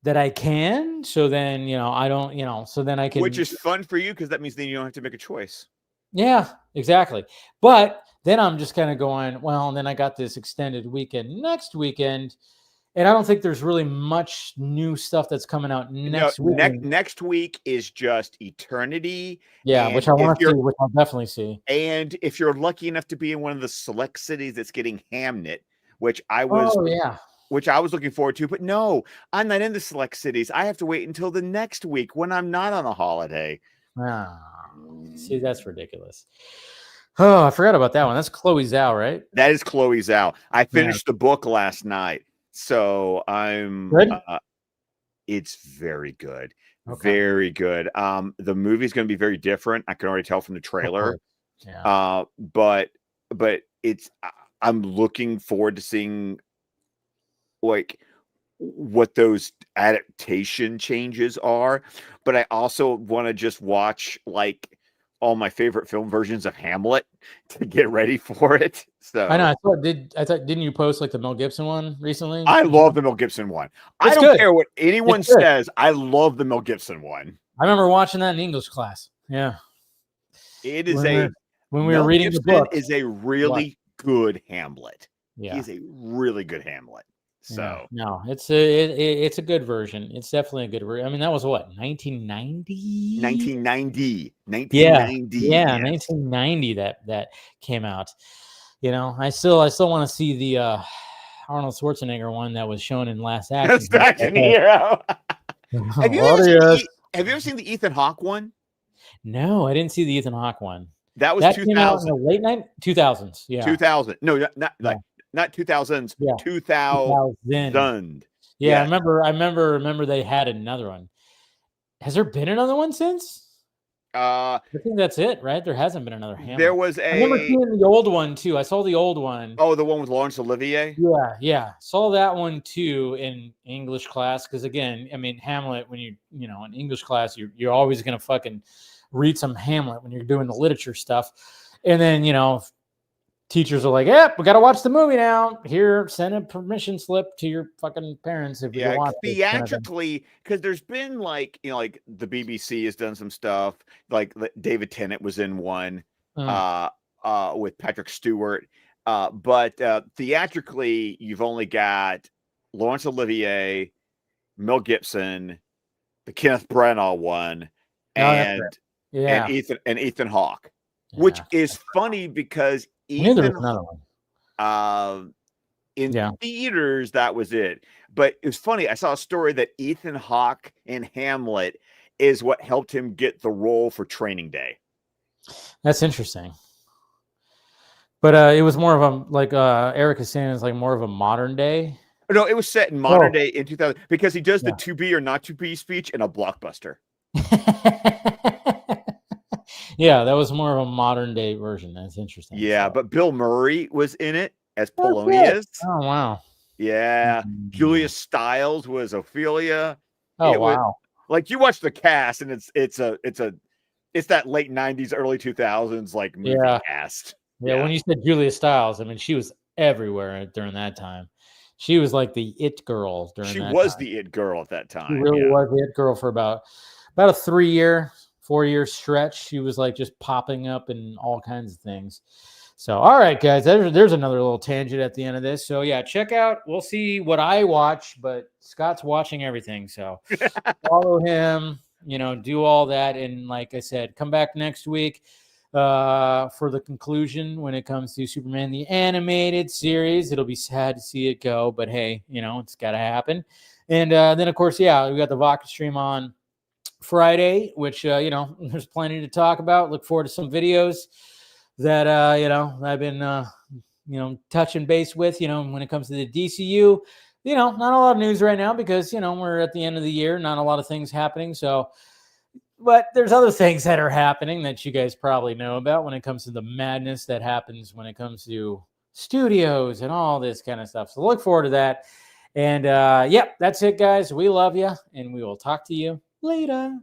Speaker 1: that I can. So then, I don't, so then I can.
Speaker 2: Which is fun for you because that means then you don't have to make a choice.
Speaker 1: Yeah, exactly. But then I'm just kind of going, well, and then I got this extended weekend next weekend. And I don't think there's really much new stuff that's coming out next week.
Speaker 2: Next week is just Eternity.
Speaker 1: Yeah,
Speaker 2: and
Speaker 1: which I want to see, which I'll definitely see.
Speaker 2: And if you're lucky enough to be in one of the select cities that's getting Hamnet, which I was looking forward to, but no, I'm not in the select cities. I have to wait until the next week when I'm not on a holiday.
Speaker 1: See, that's ridiculous. Oh, I forgot about that one. That's Chloe Zhao, right?
Speaker 2: That is Chloe Zhao. I finished the book last night. So I'm it's very good. Okay. Very good. The movie's going to be very different. I can already tell from the trailer.
Speaker 1: Yeah.
Speaker 2: But it's I'm looking forward to seeing like what those adaptation changes are, but I also want to just watch like all my favorite film versions of Hamlet to get ready for it. So
Speaker 1: I know. I thought didn't you post like the Mel Gibson one recently?
Speaker 2: I love the Mel Gibson one. I don't care what anyone says. I love the Mel Gibson one.
Speaker 1: I remember watching that in English class. Yeah.
Speaker 2: It is
Speaker 1: when we were reading the book.
Speaker 2: Is a really good Hamlet.
Speaker 1: Yeah.
Speaker 2: He's a really good Hamlet. So
Speaker 1: no, it's a good version. It's definitely a good version. I mean, that was what, 1990?
Speaker 2: 1990.
Speaker 1: Yeah,
Speaker 2: yes.
Speaker 1: 1990 that came out. I still want to see the Arnold Schwarzenegger one that was shown in Last Action.
Speaker 2: Action Hero. Have you ever seen the Ethan Hawke one?
Speaker 1: No, I didn't see the Ethan Hawke one.
Speaker 2: That was 2000.
Speaker 1: Came out in the late 2000s. Yeah,
Speaker 2: 2000. No, not 2000s.
Speaker 1: Yeah.
Speaker 2: 2000.
Speaker 1: Yeah, I remember they had another one. Has there been another one since? I think that's it, right? There hasn't been another Hamlet.
Speaker 2: There was
Speaker 1: I remember seeing the old one too. I saw the old one.
Speaker 2: Oh, the one with Laurence Olivier?
Speaker 1: Yeah. Saw that one too in English class. Because again, I mean, Hamlet, when you in English class, you're always gonna fucking read some Hamlet when you're doing the literature stuff. And then, teachers are like, "Yep, we got to watch the movie now. Here, send a permission slip to your fucking parents if you want."
Speaker 2: Theatrically, because there's been like like the BBC has done some stuff. Like David Tennant was in one with Patrick Stewart. But theatrically, you've only got Laurence Olivier, Mel Gibson, the Kenneth Branagh one, and Ethan Hawke, which is funny because Ethan, in theaters, that was it. But it was funny. I saw a story that Ethan Hawke in Hamlet is what helped him get the role for Training Day.
Speaker 1: That's interesting. But it was more of a, like Eric is saying, it's like more of a modern day.
Speaker 2: No, it was set in modern day in 2000 because he does the to be or not to be speech in a blockbuster.
Speaker 1: Yeah, that was more of a modern day version. That's interesting.
Speaker 2: Yeah, but Bill Murray was in it as Polonius.
Speaker 1: Oh, wow.
Speaker 2: Yeah. Julia Stiles was Ophelia.
Speaker 1: Oh, wow.
Speaker 2: Like you watch the cast and it's that late 90s, early 2000s like movie cast.
Speaker 1: Yeah, when you said Julia Stiles, I mean, she was everywhere during that time. She was like the it girl during that time.
Speaker 2: She was the it girl at that time.
Speaker 1: She really was the it girl for about a 4-year stretch. She was like just popping up in all kinds of things. So, all right, guys, there's another little tangent at the end of this. So, yeah, check out. We'll see what I watch, but Scott's watching everything. So, follow him, do all that. And like I said, come back next week for the conclusion when it comes to Superman, the animated series. It'll be sad to see it go, but hey, it's got to happen. And then, of course, yeah, we got the Vodka stream on Friday, which, there's plenty to talk about. Look forward to some videos that, I've been, touching base with, when it comes to the DCU. Not a lot of news right now because, we're at the end of the year, not a lot of things happening. So, but there's other things that are happening that you guys probably know about when it comes to the madness that happens when it comes to studios and all this kind of stuff. So look forward to that. And, that's it, guys. We love you, and we will talk to you later.